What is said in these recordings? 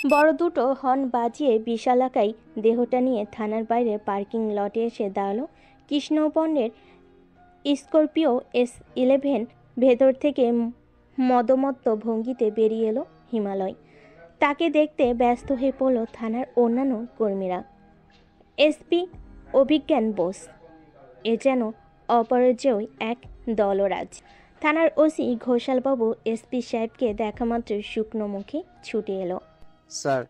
বড় দুটো হর্ন বাজিয়ে বিশালাকাই দেহটা নিয়ে থানার বাইরে পার্কিং লটে এসে দাঁড়ালো কৃষ্ণবর্ণের স্করপিও S11। ভেতর থেকে মদমত্ত ভঙ্গিতে বেরিয়ে এলো হিমালয়। তাকে দেখতে ব্যস্ত হয়ে পড়ল থানার অন্যান্য কর্মীরা। SP অভিজ্ঞান বোস, এ যেন অপরাজেয় এক দলরাজ। থানার ওসি ঘোষালবাবু SP সাহেবকে দেখা মাত্র শুকনো মুখে ছুটে এলো। স্যার,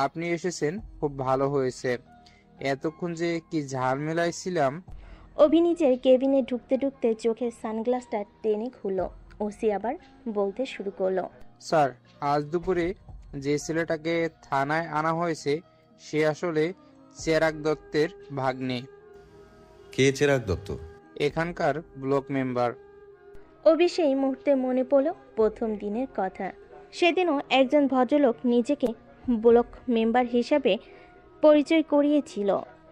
আপনি এসেছেন, খুব ভালো হয়েছে। এতক্ষণ যে কি ঝামেলায় ছিলাম। অভি নিজের কেবিনে ঢুকতে ঢুকতে চোখের সানগ্লাসটা টেনে খুলল। ওসি আবার বলতে শুরু করলো। স্যার, আজ দুপুরে যে ছেলেটাকে থানায় আনা হয়েছে সে আসলে চেরাগ দত্তের ভাগ্নে। কে চেরাগ দত্ত? এখানকার ব্লক মেম্বার। অভি সেই মুহূর্তে মনে পড়ল প্রথম দিনের কথা। সেদিনও একজন ভদ্রলোক নিজেকে ব্লক মেম্বার হিসাবে পরিচয় করিয়েছিল।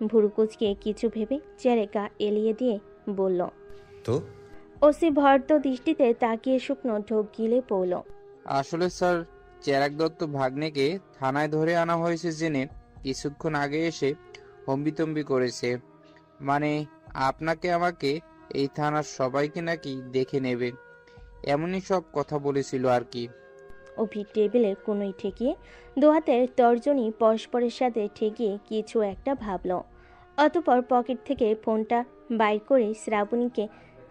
ভুরুকুচকে কিছু ভেবে চেয়ারে গা এলিয়ে দিয়ে বলল। তো ওসি ভর্ত দৃষ্টিতে তাকিয়ে শুকনো ঢোক গিলে পড়ল। আসলে স্যার, চেরাগ দত্ত ভাগ্নেকে থানায় ধরে আনা হয়েছে জেনে কিছুক্ষণ আগে এসে হম্বিতম্বি করেছে। মানে আপনাকে আমাকে এই থানার সবাইকে নাকি দেখে নেবে, এমনই সব কথা বলেছিল আর কি। অভি টেবিলের কোনোই ঠেকিয়ে দোহাতের তর্জনী পরস্পরের সাথে ঠেকিয়ে কিছু একটা ভাবল। অতঃপর পকেট থেকে ফোনটা বাইর করে শ্রাবণীকে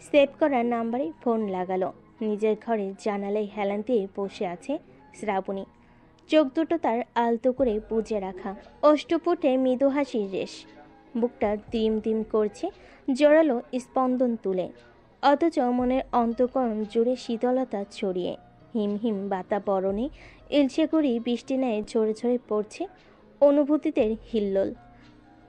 সেভ করা নাম্বারে ফোন লাগালো। নিজের ঘরে জানালায় হেলান দিয়ে বসে আছে শ্রাবণী। চোখ দুটো তার আলতো করে বুজে রাখা, অষ্টপুটে মৃদু হাসির রেশ। বুকটা দিম দিম করছে জোরালো স্পন্দন তুলে, অথচ মনের অন্তঃকরণ জুড়ে শীতলতা ছড়িয়ে। হিম হিম বাতাবরণে ইলশে করি বৃষ্টি ন্যায় ঝরে ঝরে পড়ছে অনুভূতিদের হিল্লোল।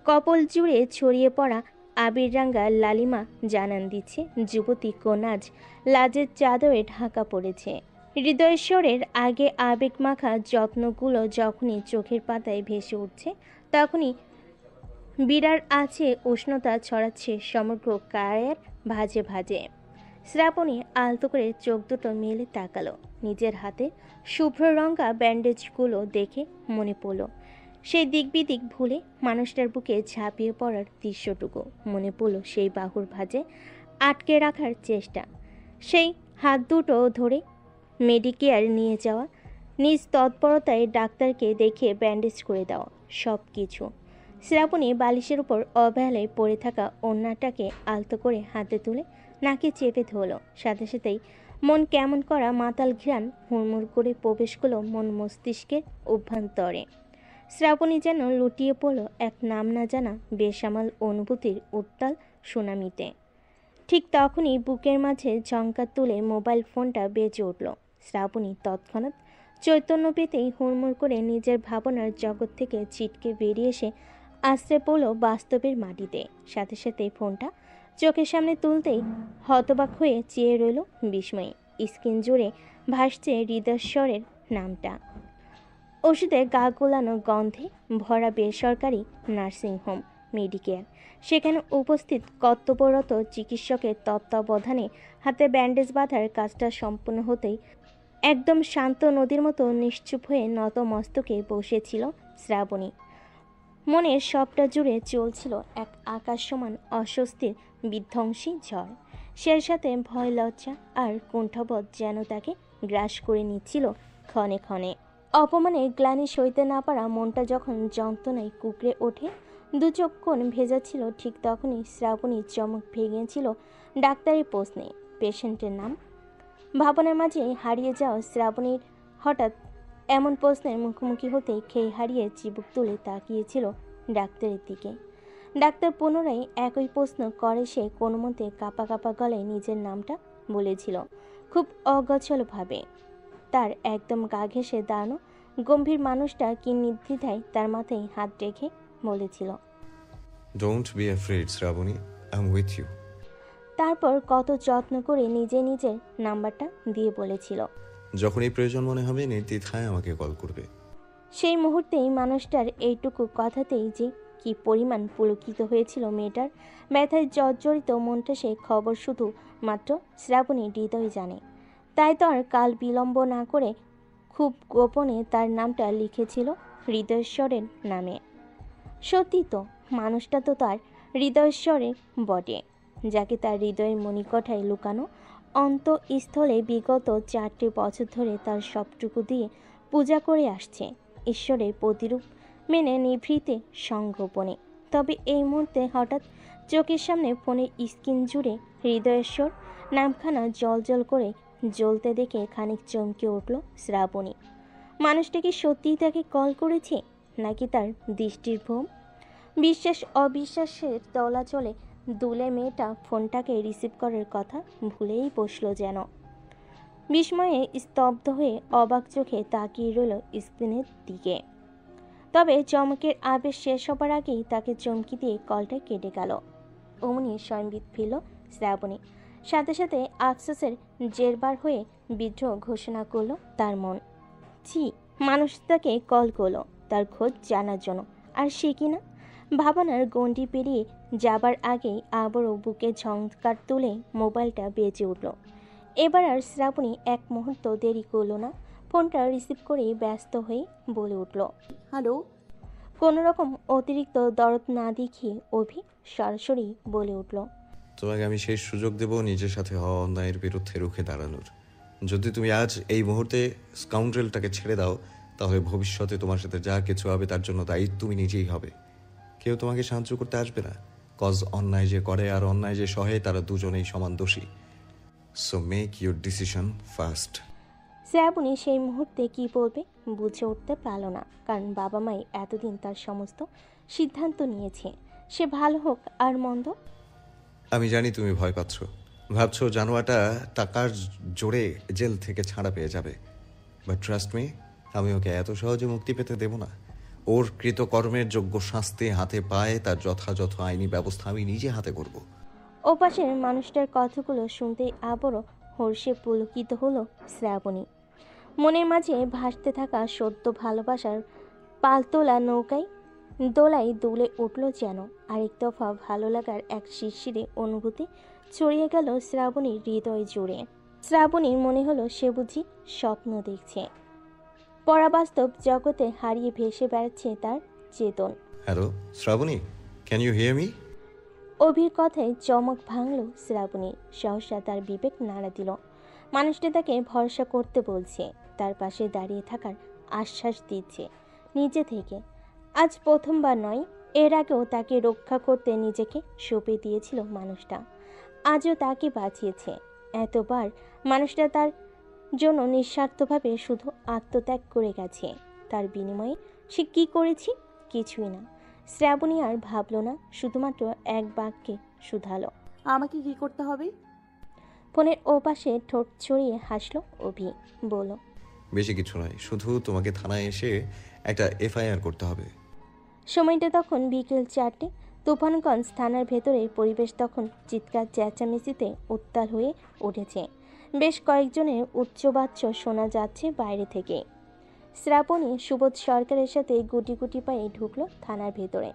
কপল জুড়ে ছড়িয়ে পড়া আবিররাঙ্গা লালিমা জানান দিচ্ছে যুবতী কোনাজ লাজের চাদরে ঢাকা পড়েছে। হৃদয়েশ্বরের আগে আবেগ মাখা যত্নগুলো যখনই চোখের পাতায় ভেসে উঠছে, তখনই বিড়ার আছে উষ্ণতা ছড়াচ্ছে সমগ্র কায়ের ভাজে ভাজে। শ্রাবণী আলতো করে চোখ দুটো মেলে তাকালো। নিজের হাতে শুভ্র রঙা ব্যান্ডেজগুলো দেখে মনে পড়ল সেই দিক বিদিক ভুলে মানুষটার বুকে ঝাঁপিয়ে পড়ার দৃশ্যটুকু। মনে পড়ল সেই বাহুর ভাঁজে আটকে রাখার চেষ্টা, সেই হাত দুটো ধরে মেডিকেয়ার নিয়ে যাওয়া, নিজ তৎপরতায় ডাক্তারকে দেখিয়ে ব্যান্ডেজ করে দেওয়া, সব কিছু। শ্রাবণী বালিশের উপর অবহেলায় পড়ে থাকা ওড়নাটাকে আলতো করে হাতে তুলে নাকে চেপে ধরল। সাথে সাথেই মন কেমন করা মাতাল ঘ্রাণ হুড়মুড় করে প্রবেশ করল মন মস্তিষ্কের অভ্যন্তরে। শ্রাবণী যেন লুটিয়ে পড়ল এক নাম না জানা বেসামাল অনুভূতির উত্তাল সুনামিতে। ঠিক তখনই বুকের মাঝে ঝঙ্কার তুলে মোবাইল ফোনটা বেজে উঠল। শ্রাবণী তৎক্ষণাৎ চৈতন্য পেতেই হুড়মুড় করে নিজের ভাবনার জগৎ থেকে ছিটকে বেরিয়ে এসে আশ্রে পড়ল বাস্তবের মাটিতে। সাথে সাথে ফোনটা চোখের সামনে তুলতেই হতবাক হয়ে চেয়ে রইল বিস্ময়ে। স্ক্রিন জুড়ে ভাসছে হৃদয়েশ্বরের নামটা। ওষুধে গা গোলানো গন্ধে ভরা বেসরকারি নার্সিংহোম মেডিকেয়ার। সেখানে উপস্থিত কর্তব্যরত চিকিৎসকের তত্ত্বাবধানে হাতে ব্যান্ডেজ বাঁধার কাজটা সম্পূর্ণ হতেই একদম শান্ত নদীর মতো নিশ্চুপ হয়ে নত মস্তকে বসেছিল শ্রাবণী। মনের সবটা জুড়ে চলছিল এক আকাশ সমান অস্বস্তির বিধ্বংসী ঝড়। সেই সাথে ভয়, লজ্জা আর কুণ্ঠাবোধ যেন তাকে গ্রাস করে নিচ্ছিল ক্ষণে ক্ষণে। অপমানে গ্লানি সইতে না পারা মনটা যখন যন্ত্রণায় কুকড়ে ওঠে, দু চোখ কোণ ভেজা ছিল, ঠিক তখনই শ্রাবণীর চমক ভেঙেছিল ডাক্তারি প্রশ্নে। পেশেন্টের নাম। ভাবনার মাঝে হারিয়ে যাওয়া শ্রাবণীর হঠাৎ এমন প্রশ্নের মুখোমুখি হতেই খেয়ে হারিয়ে চিবুক তুলে তাকিয়েছিল ডাক্তারের দিকে। ডাক্তার পুনরায় একই প্রশ্ন করে সে কোনো মতে কাঁপা কাঁপা গলায় নিজের নামটা বলেছিল, খুব অগোছলভাবে। তার একদম গা ঘেঁষে দাঁড়ানো গম্ভীর মানুষটা কি নির্দ্বিধায় তার মাথায় হাত রেখে বলেছিল, don't be afraid Shraboni, I am with you. তারপর কত যত্ন করে নিজে নিজের নাম্বারটা দিয়ে বলেছিল, যখনই প্রয়োজন মনে হবে নির্দ্বিধায় আমাকে কল করবে। সেই মুহূর্তেই মানুষটার এইটুকু কথাতেই যে কি পরিমাণ পুলকিত হয়েছিল মেয়েটার ব্যথায় জর্জরিত মনটা, সেই খবর শুধু মাত্র শ্রাবণী হৃদয় জানে। তাই তো আর কাল বিলম্ব না করে খুব গোপনে তার নামটা লিখেছিল হৃদয়েশ্বরের নামে। সত্যি তো, মানুষটা তো তার হৃদয়েশ্বরের বটে, যাকে তার হৃদয়ের মণিকোঠায় লুকানো অন্তঃস্থলে বিগত 4টে বছর ধরে তার সবটুকু দিয়ে পূজা করে আসছে, ঈশ্বরের প্রতিরূপ মেনে নিভৃতে সংগোপনে। তবে এই মুহূর্তে হঠাৎ চোখের সামনে ফোনের স্ক্রিন জুড়ে হৃদয়েশ্বর নামখানা জল করে জ্বলতে দেখে খানিক চমকে উঠল শ্রাবণী। মানুষটা কি সত্যিই তাকে কল করেছে, নাকি তার দৃষ্টির ভ্রম? বিশ্বাস অবিশ্বাসের দোলাচলে দুলে মেয়েটা ফোনটাকে রিসিভ করার কথা ভুলেই বসলো যেন। বিস্ময়ে স্তব্ধ হয়ে অবাক চোখে তাকিয়ে রইল স্ক্রিনের দিকে। তবে চমকের আবেশ শেষ হবার আগেই তাকে চমকি দিয়ে কলটা কেটে গেল। অমনি স্বয়ংবিদ ফিরল শ্রাবণী। সাথে সাথে আফসোসের জেরবার হয়ে বিদ্রোহ ঘোষণা করল তার মন। জি, মানুষটাকে কল করলো তার খোঁজ জানার জন্য, আর সে কিনা ভাবনার গণ্ডি পেরিয়ে যাবার আগেই আবারও বুকে ঝংকার তুলে মোবাইলটা বেজে উঠল। এবার আর শ্রাবণী এক মুহূর্ত দেরি করল না, ফোনটা রিসিভ করেই ব্যস্ত হয়ে বলে উঠল, হ্যালো। কোনো রকম অতিরিক্ত দরদ না দেখিয়ে অভি সরাসরি বলে উঠল, তোমাকে আমি শেষ সুযোগ দেব নিজের সাথে হওয়া অন্যায়ের বিরুদ্ধে রুখে দাঁড়ানোর। যদি তুমি আজ এই মুহূর্তে স্কাউন্ড্রেলটাকে ছেড়ে দাও, তাহলে ভবিষ্যতে তোমার সাথে যা কিছু হবে তার জন্য দায়ী তুমি নিজেই হবে। কেউ তোমাকে সাহায্য করতে আসবে না, কজ অন্যায় যে করে আর অন্যায় যে সহে তারা দুজনেই সমান দোষী। So make your decision first. Shraboni সেই মুহূর্তে কি বলবে বুঝে উঠতে পারল না, কারণ বাবা মাই এতদিন তার সমস্ত সিদ্ধান্ত নিয়েছে, সে ভালো হোক আর মন্দ। আমি জানি তুমি ভয় পাচ্ছ, ভাবছো জানোয়াটা টাকার জোরে জেল থেকে ছাড়া পেয়ে যাবে, বাট ট্রাস্ট মি, আমি ওকে এত সহজে মুক্তি পেতে দেব না। ওর কৃতকর্মের যোগ্য শাস্তি হাতে পায়, তার যথাযথ আইনি ব্যবস্থা আমি নিজে হাতে করব। ওপাশের মানুষটার কথাগুলো শুনতেই আবারও হর্ষে পুলকিত হলো শ্রাবণী। মনের মাঝে ভাসতে থাকা সদ্য ভালোবাসার পালতোলা নৌকায় দোলাই দুলে উঠল যেন। আরেক দফা ভালো লাগার এক শিরশিরে অনুভূতি ছড়িয়ে গেল শ্রাবণীর হৃদয় জুড়ে। শ্রাবণীর মনে হলো সে বুঝি স্বপ্ন দেখছে, পরাবাস্তব জগতে হারিয়ে ভেসে বেড়াচ্ছে তার চেতন। Hello Shrabani, can you hear me? অভির কথায় চমক ভাঙল শ্রাবণীর। সহসা তার বিবেক নাড়া দিল। মানুষটা তাকে ভরসা করতে বলছে, তার পাশে দাঁড়িয়ে থাকার আশ্বাস দিচ্ছে নিজে থেকে। আজ প্রথমবার নয়, এর আগেও তাকে রক্ষা করতে নিজেকে সঁপে দিয়েছিল মানুষটা, আজও তাকে বাঁচিয়েছে। এতবার মানুষটা তার জন্য নিঃস্বার্থভাবে শুধু আত্মত্যাগ করে গেছে, তার বিনিময়ে সে কি করেছে? কিছুই না। শ্রাবণী আর ভাবল না, শুধুমাত্র এক বাক্যে শুধালো, আমাকে কি করতে হবে? ফোনের ওপাশে ঠোঁট ছড়িয়ে হাসলো অভি, বলল, বেশি কিছু নয়, শুধু তোমাকে থানায় এসে একটা এফআইআর করতে হবে। সময়টা তখন বিকেল 4টে। তুফানগঞ্জ থানার ভেতরে পরিবেশ তখন চিৎকার চেঁচামেচিতে উত্তাল হয়ে উঠেছে। বেশ কয়েকজনের উচ্চবাচ্য শোনা যাচ্ছে বাইরে থেকে। শ্রাবণী সুবোধ সরকারের সাথে গুটি গুটি পায়ে ঢুকলো থানার ভেতরে।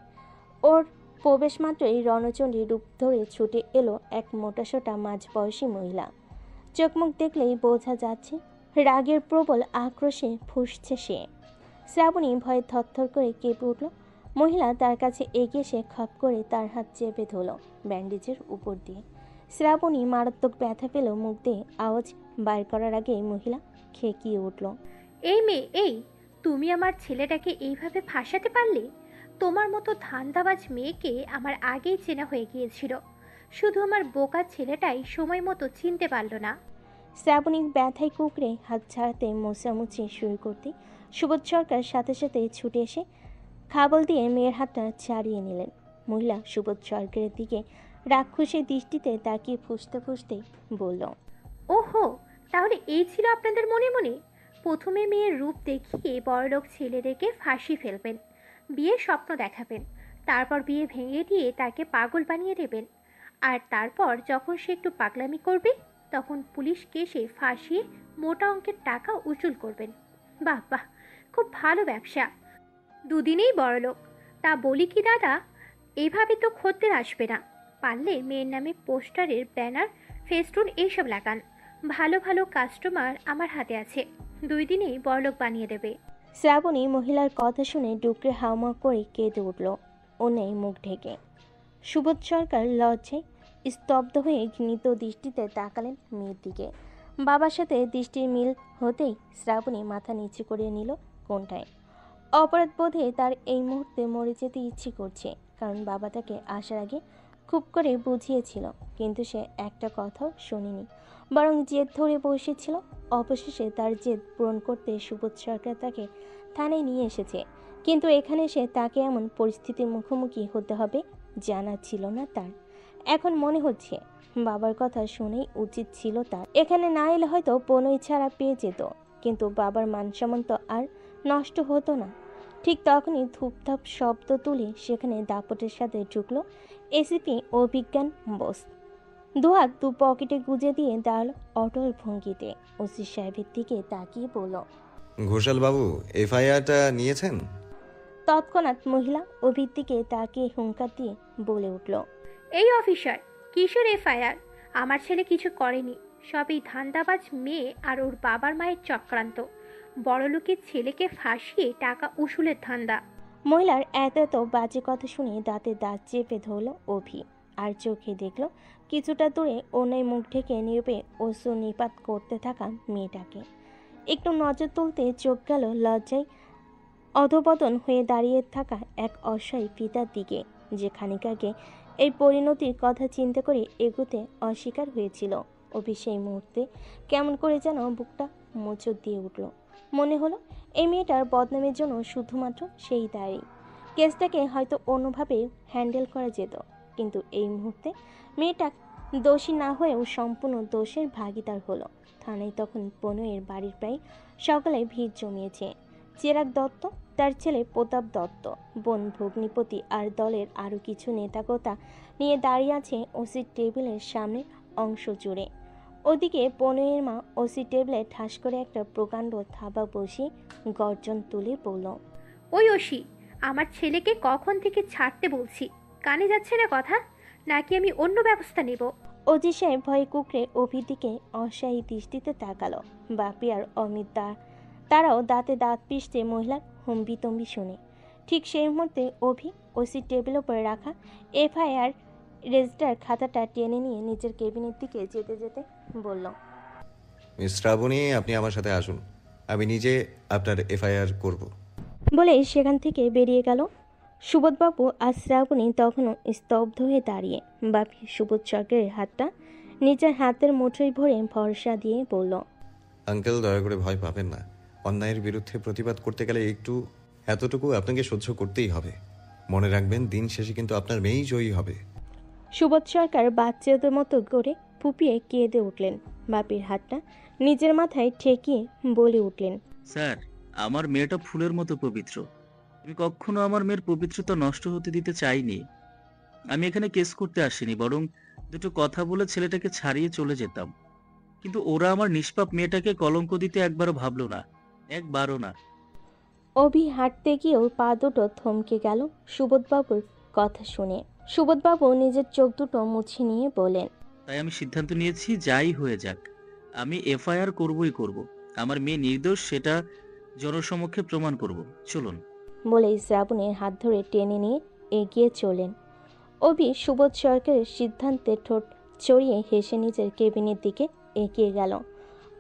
ওর প্রবেশ মাত্রই রণচণ্ডী রূপ ধরে ছুটে এলো এক মোটাসোটা মাঝবয়সী মহিলা। চোখমুখ দেখলেই বোঝা যাচ্ছে রাগের প্রবল আক্রোশে ফুঁসছে সে। শ্রাবণী ভয়ে থরথর করে কেঁপে উঠল। মহিলা তার কাছে এগিয়ে এসে খপ করে তার হাত চেপে ধরল ব্যান্ডেজের উপর দিয়ে। শ্রাবণী মারাত্মক ব্যথা পেল মুখ দিয়ে আওয়াজ বাইর করার আগেই মহিলা খেকিয়ে উঠল, এই মেয়ে, এই তুমি আমার ছেলেটাকে এইভাবে ফাঁসাতে পারলে? তোমার মতো ধান্দাবাজ মেয়েকে আমার আগেই চেনা হয়ে গিয়েছিল, শুধু আমার বোকা ছেলেটাই সময় মতো চিনতে পারল না। শ্রাবণী ব্যথায় কুকড়ে হাত ছাড়াতে মোছামুছি শুরু করতে সুবোধ সরকার সাথে সাথে ছুটে এসে খাবল দিয়ে মেয়ের হাতটা ছাড়িয়ে নিলেন। মহিলা সুবোধ সরকারের দিকে রাক্ষসের দৃষ্টিতে তাকিয়ে ফুঁসতে ফুঁসতে বলল, ওহো, তাহলে এই ছিল আপনাদের মনে মনে? প্রথমে মেয়ের রূপ দেখিয়ে বড়লোক ছেলেদেরকে ফাঁসি ফেলবেন, বিয়ের স্বপ্ন দেখাবেন, তারপর বিয়ে ভেঙে দিয়ে তাকে পাগল বানিয়ে দেবেন, আর তারপর যখন সে একটু পাগলামি করবে তখন পুলিশ কেসে ফাঁসিয়ে মোটা অঙ্কের টাকা উসুল করবেন। বাহ বাহ, খুব ভালো ব্যবসা, দুদিনেই বড়লোক। তা বলি কি দাদা, এভাবে তো খদ্দের আসবে না, পারলে মেয়ের নামে পোস্টারের ব্যানার, ফেস্টুন এইসব লাগান। ভালো ভালো কাস্টমার আমার হাতে আছে, 2 দিনেই বড়লোক বানিয়ে দেবে। শ্রাবণী মহিলার কথা শুনে ডুকরে হাউমাউ করে কেঁদে উঠল, ও নেই মুখ ঢেকে। সুবোধ সরকার লজ্জায় স্তব্ধ হয়ে ঘৃণিত দৃষ্টিতে তাকালেন মেয়ের দিকে। বাবার সাথে দৃষ্টির মিল হতেই শ্রাবণী মাথা নিচু করে নিল কোণঠায়। অপরাধ বোধে তার এই মুহূর্তে মরে যেতে ইচ্ছে করছে, কারণ বাবা তাকে আসার আগে খুব করে বুঝিয়েছিল, কিন্তু সে একটা কথাও শোনেনি, বরং জেদ ধরে বসেছিল। অবশেষে তার জেদ পূরণ করতে সুবোধ সরকার তাকে থানায় নিয়ে এসেছে, কিন্তু এখানে এসে তাকে এমন পরিস্থিতির মুখোমুখি হতে হবে জানা ছিল না তার। এখন মনে হচ্ছে বাবার কথা শুনেই উচিত ছিল তার। এখানে না এলে হয়তো পনই ছাড়া পেয়ে যেত, কিন্তু বাবার মানসম্মান তো আর নষ্ট হতো না। ঠিক তখনই ধূপধাপ শব্দ তুলে সেখানে দাপটের সাথে ঢুকলো এসিপি অভিজ্ঞান বোস। দুহাত দু পকেটে গুজে দিয়ে দাঁড়ালো অটল ভঙ্গিতে। ওসি সাহেবের দিকে তাকিয়ে বলল, ঘোষাল বাবু, এফআইআরটা নিয়েছেন? তৎক্ষণাৎ মহিলা অভির দিকে তাকিয়ে হুঙ্কার দিয়ে বলে উঠল, এই অফিসার, কিসের এফআইআর? আমার ছেলে কিছু করেনি, সবই ধান্দাবাজ মেয়ে আর ওর বাবার মায়ের চক্রান্ত। বড়লোকের ছেলেকে ফাঁসিয়ে টাকা উসুলের ধান্দা। মহিলার এত এত বাজে কথা শুনে দাঁতে দাঁত চেপে ধরল অভি, আর চোখে দেখল কিছুটা দূরে অন্যায় মুখ ঢেকে নীরবে অশ্রু নিপাত করতে থাকা মেয়েটাকে। একটু নজর তুলতে চোখ গেল লজ্জায় অধপতন হয়ে দাঁড়িয়ে থাকা এক অসহায় পিতার দিকে, যে খানিক আগে এই পরিণতির কথা চিন্তা করে এগোতে অস্বীকার হয়েছিল। অভি সেই মুহূর্তে কেমন করে যেন বুকটা মোচড় দিয়ে উঠল। মনে হলো এই মেয়েটার বদনামের জন্য শুধুমাত্র সেই দায়ী। কেসটাকে হয়তো অন্যভাবে হ্যান্ডেল করা যেত, কিন্তু এই মুহূর্তে মেয়েটা দোষী না হয়েও সম্পূর্ণ দোষের ভাগিদার হলো। থানায় তখন পনয়ের বাড়ির প্রায় সকালে ভিড় জমিয়েছে। চেরাগ দত্ত, তার ছেলে প্রতাপ দত্ত, বোন ভগ্নিপতি আর দলের আরও কিছু নেতাকোতা নিয়ে দাঁড়িয়ে আছে ওসির টেবিলের সামনের অংশ জুড়ে। ওদিকে পনয়ের মা ওসি টেবিলে ঠাস করে একটা প্রকাণ্ড থাবা বসিয়ে গর্জন তুলে বলল, ওই ওসি, আমার ছেলেকে কখন থেকে ছাড়তে বলছি, কানে যাচ্ছে না কথা? নাকি আমি অন্য ব্যবস্থা নেব? ওজি সাহেব ভয়ে কুকড়ে অভির দিকে অসহায়ী দৃষ্টিতে তাকালো। বাপি আর অমিত তারাও দাঁতে দাঁত পিষতে মহিলার হম্বিতম্বি শুনে। ঠিক সেই মুহূর্তে অভি ওসি টেবিল উপরে রাখা এফআইআর রেজিস্টার খাতাটা টেনে নিয়ে নিজের কেবিনের দিকে যেতে যেতে বলল, মিস শ্রাবণী, আপনি আমার সাথে আসুন, আমি নিজে আপনার এফআইআর করব। বলে সেখান থেকে বেরিয়ে গেল। সুবোধবাবু আর শ্রাবণী তখনও স্তব্ধ হয়ে দাঁড়িয়ে। বাপি সুবোধ সরকারের হাতটা নিজের হাতের মুঠোয় ভরে ভরসা দিয়ে বলল, আঙ্কেল, দয়া করে ভয় পাবেন না। অন্যায়ের বিরুদ্ধে প্রতিবাদ করতে গেলে এতটুকু আপনাকে সহ্য করতেই হবে। মনে রাখবেন, দিন শেষে কিন্তু আপনার মেয়েই জয়ী হবে। সুবোধ সরকার বাচ্চাদের মতো করে ফুপিয়ে কেঁদে উঠলেন। বাপির হাতটা নিজের মাথায় ঠেকিয়ে বলে উঠলেন, স্যার, আমার মেয়েটা ফুলের মতো পবিত্র। আমি কখনো আমার মেয়ের পবিত্রতা নষ্ট হতে দিতে চাইনি। আমি এখানে কেস করতে আসিনি, বরং দুটো কথা বলে ছেলেটাকে ছাড়িয়ে চলে যেতাম। কিন্তু ওরা আমার নিষ্পাপ মেয়েটাকে কলঙ্ক দিতে একবারও ভাবলো না, একবারও না। অভি হাঁটতে গিয়েও পা দুটো থমকে গেল সুবোধবাবুর কথা শুনে। সুবোধবাবু নিজের চোখ দুটো মুছে নিয়ে বলেন, তাই আমি সিদ্ধান্ত নিয়েছি, যাই হয়ে যাক আমি এফআইআর করবই করব। আমার মেয়ে নির্দোষ, সেটা জনসমক্ষে প্রমাণ করব। চলুন। বলেই শ্রাবণের হাত ধরে টেনে নিয়ে এগিয়ে চলেন। অভি সুবোধ সরকারের সিদ্ধান্তে ঠোঁট চড়িয়ে হেসে নিজের কেবিনের দিকে এগিয়ে গেল।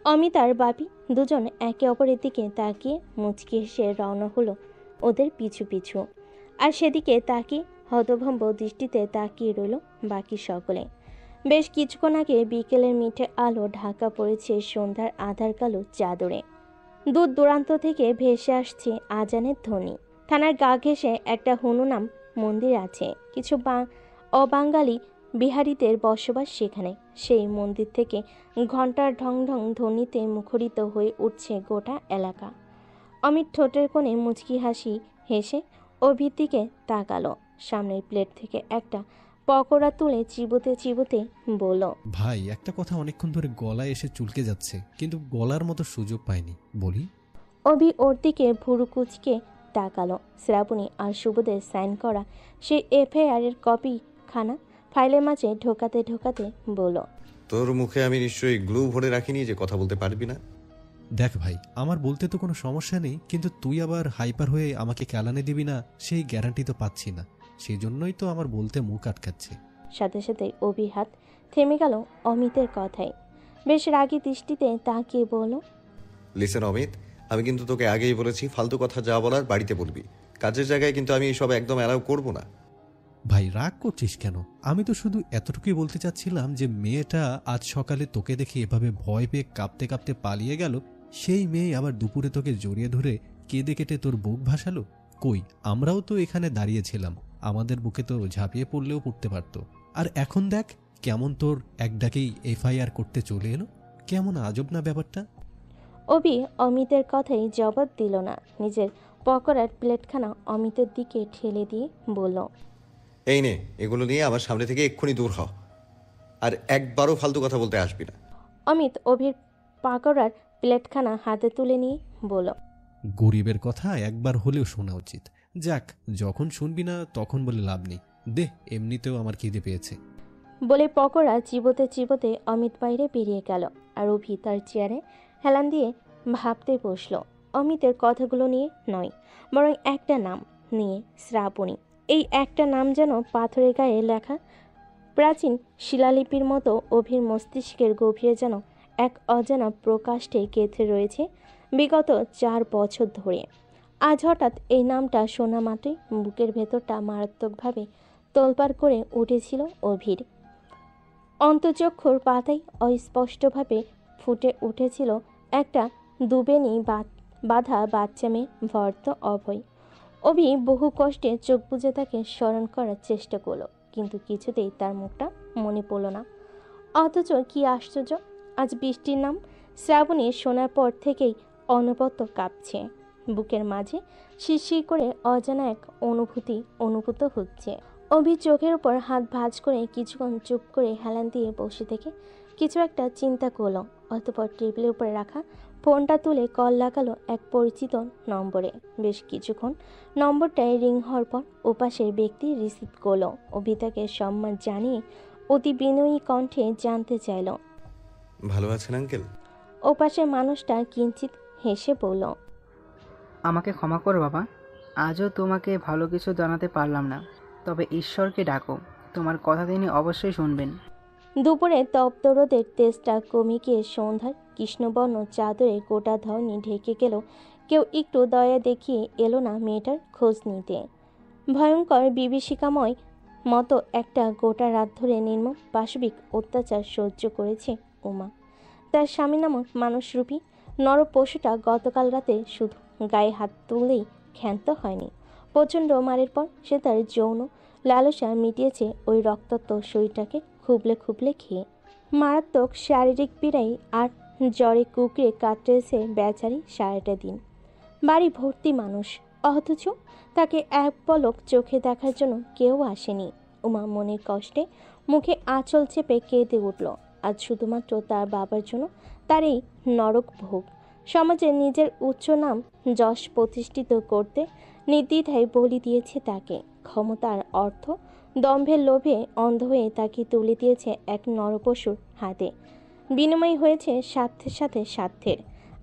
অমিত আর বাপি দুজন একে অপরের দিকে তাকিয়ে মুচকি হেসে রওনা হলো ওদের পিছু পিছু। আর সেদিকে তাকিয়ে হতভম্ব দৃষ্টিতে তাকিয়ে রইল বাকি সকলে। বেশ কিছুক্ষণ আগে বিকেলের মিঠে আলো ঢাকা পড়েছে সন্ধ্যার আধার কালো চাদরে। দূর দূরান্ত থেকে ভেসে আসছে আজানের ধ্বনি। থানার গা ঘেঁষে একটা হনুনাম মন্দির আছে। কিছু অবাঙালি বিহারীদের বসবাস সেখানে। সেই মন্দির থেকে ঘণ্টার ঢং ঢং ধ্বনিতে মুখরিত হয়ে উঠছে গোটা এলাকা। অমিত ঠোঁটের কোণে মুচকি হাসি হেসে অভির দিকে তাকালো। সামনের প্লেট থেকে একটা পকোড়া তুলে চিবোতে চিবোতে বলল, ভাই, একটা কথা অনেকক্ষণ ধরে গলায় এসে চুলকে যাচ্ছে, কিন্তু বলার মতো সুযোগ পাইনি, বলি। অভি ওর দিকে ভুরু কুচকে তাকালো। শ্রাবণী আর সুবোধের সাইন করা সেই এফআইআর এর কপি খানা ফাইলের মাঝে ঢোকাতে ঢোকাতে বলল, তোর মুখে আমি নিশ্চয়ই গ্লু ভরে রাখিনি যে কথা বলতে পারবি না। দেখ ভাই, আমার বলতে তো কোনো সমস্যা নেই, কিন্তু তুই আবার হাইপার হয়ে আমাকে কেলানে দিবি না সেই গ্যারান্টি তো পাচ্ছি না। সেই জন্যই তো আমার বলতে মুখ আটকাচ্ছে। সাথে সাথে অভির হাত থেমে গেল অমিতের কথায়। বেশ রাগী দৃষ্টিতে তাকিয়ে বলল, লিসেন অমিত, আমি কিন্তু তোকে আগেই বলেছি ফালতু কথা যা বলার বাড়িতে বলবি। কাজের জায়গায় কিন্তু আমি এসব একদম অ্যালাউ করব না। ভাই রাগ করছিস কেন? আমি তো শুধু এতটুকুই বলতে চাচ্ছিলাম যে মেয়েটা আজ সকালে তোকে দেখে এভাবে ভয় পেয়ে কাঁপতে কাঁপতে পালিয়ে গেল, সেই মেয়ে আবার দুপুরে তোকে জড়িয়ে ধরে কেঁদে কেটে তোর বুক ভাসালো। কই, আমরাও তো এখানে দাঁড়িয়েছিলাম, আমাদের বুকে তো ঝাঁপিয়ে পড়লেও পড়তে পারতো। আর এখন দেখ কেমন তোর এক ডাকেই এফআইআর করতে চলে এলো। কেমন আজব না ব্যাপারটা? অভি অমিতের কথাই জবাব দিল না। নিজের পকোড়ার প্লেটখানা অমিতের দিকে ঠেলে দিয়ে বলল, এই নে, এগুলো নিয়ে আমার সামনে থেকে এক্ষুনি দূর হ, আর একবারও ফালতু কথা বলতে আসবি না। অমিত অভির পাকোড়ার প্লেটখানা হাতে তুলে নিয়ে বলল, গরিবের কথা একবার হলেও শোনা উচিত। যাক, যখন শুনবি না তখন বলে লাভ নেই। দে, এমনিতেও আমার খিদে পেয়েছে। বলে পকোড়া চিবোতে চিবোতে অমিত বাইরে বেরিয়ে গেল। আর অভি তার চেয়ারে হেলান দিয়ে ভাবতে বসল। অমিতের কথাগুলো নিয়ে নয়, বরং একটা নাম নিয়ে, শ্রাবণী। এই একটা নাম যেন পাথরের গায়ে লেখা প্রাচীন শিলালিপির মতো অভির মস্তিষ্কের গভীরে যেন এক অজানা প্রকাশে গেঁথে রয়েছে বিগত 4 বছর ধরে। আজ হঠাৎ এই নামটা শোনা মাত্রই বুকের ভেতরটা মারাত্মকভাবে তোলপাড় করে উঠেছিল অভির। অন্তঃচক্ষুর পাতায় অস্পষ্টভাবে ফুটে উঠেছিল একটা দুবেনি বাঁধা বাচ্চা মেয়ে ভর্ত অভয়। অভি বহু কষ্টে চোখ বুজে তাকে স্মরণ করার চেষ্টা করলো, কিন্তু কিছুতেই তার মুখটা মনে পড়ল না। অথচ কি আশ্চর্য, আজ বৃষ্টির নাম শ্রাবণী শোনার পর থেকেই অনবরত কাঁপছে। বুকের মাঝে শিরশির করে অজানা এক অনুভূতি অনুভূত হচ্ছে। অভি চোখের উপর হাত ভাঁজ করে কিছুক্ষণ চুপ করে হেলান দিয়ে বসে থেকে কিছু একটা চিন্তা করলো। অতঃপর টেবিলের উপরে রাখা ফোনটা তুলে কল লাগালো এক পরিচিত নম্বরে। বেশ কিছুক্ষণ নম্বরটায় রিং হওয়ার পর ওপাশের ব্যক্তি রিসিভ করলো। অভি তাকে সম্মান জানিয়ে অতি বিনয়ী কণ্ঠে জানতে চাইল, ভালো আছেন আঙ্কেল? ওপাশের মানুষটা কিঞ্চিত হেসে বলল, আমাকে ক্ষমা করো বাবা, আজও তোমাকে ভালো কিছু জানাতে পারলাম না, তবে ঈশ্বরকে ডাকো, তোমার কথা তিনি অবশ্যই শুনবেন। দুপুরে তপ্ত রোদের তেজটা কমে গিয়ে সন্ধ্যার কৃষ্ণবর্ণ চাদরে গোটা ধরনী ঢেকে গেল। কেউ একটু দয়া দেখিয়ে এলো না মেয়েটার খোঁজ নিতে। ভয়ঙ্কর বিভীষিকাময় মতো একটা গোটা রাত ধরে নির্মম পাশবিক অত্যাচার সহ্য করেছে উমা। তার স্বামী নামক মানুষরূপী নরপশুটা গতকাল রাতে শুধু গায়ে হাত তুললেই ক্ষান্ত হয়নি। প্রচণ্ড মারের পর সে তার যৌন লালসা মিটিয়েছে ওই রক্তাক্ত শরীরটাকে খুবলে খুবলে খেয়ে। মারাত্মক শারীরিক পীড়াই আর জ্বরে কুকড়ে কাটতেছে বেচারি সারাটা দিন। বাড়ি ভর্তি মানুষ, অথচ তাকে এক পলক চোখে দেখার জন্য কেউ আসেনি। উমা মনের কষ্টে মুখে আঁচল চেপে কেঁদে উঠল। আজ শুধুমাত্র তার বাবার জন্য তার এই নরক ভোগ। সমাজে নিজের উচ্চ নাম যশ প্রতিষ্ঠিত করতে নির্দ্বিধায় বলি দিয়েছে তাকে। ক্ষমতার অর্থ দম্ভের লোভে অন্ধ হয়ে তাকে তুলে দিয়েছে এক নরপশুর হাতে। বিনিময় হয়েছে স্বার্থের সাথে স্বার্থের,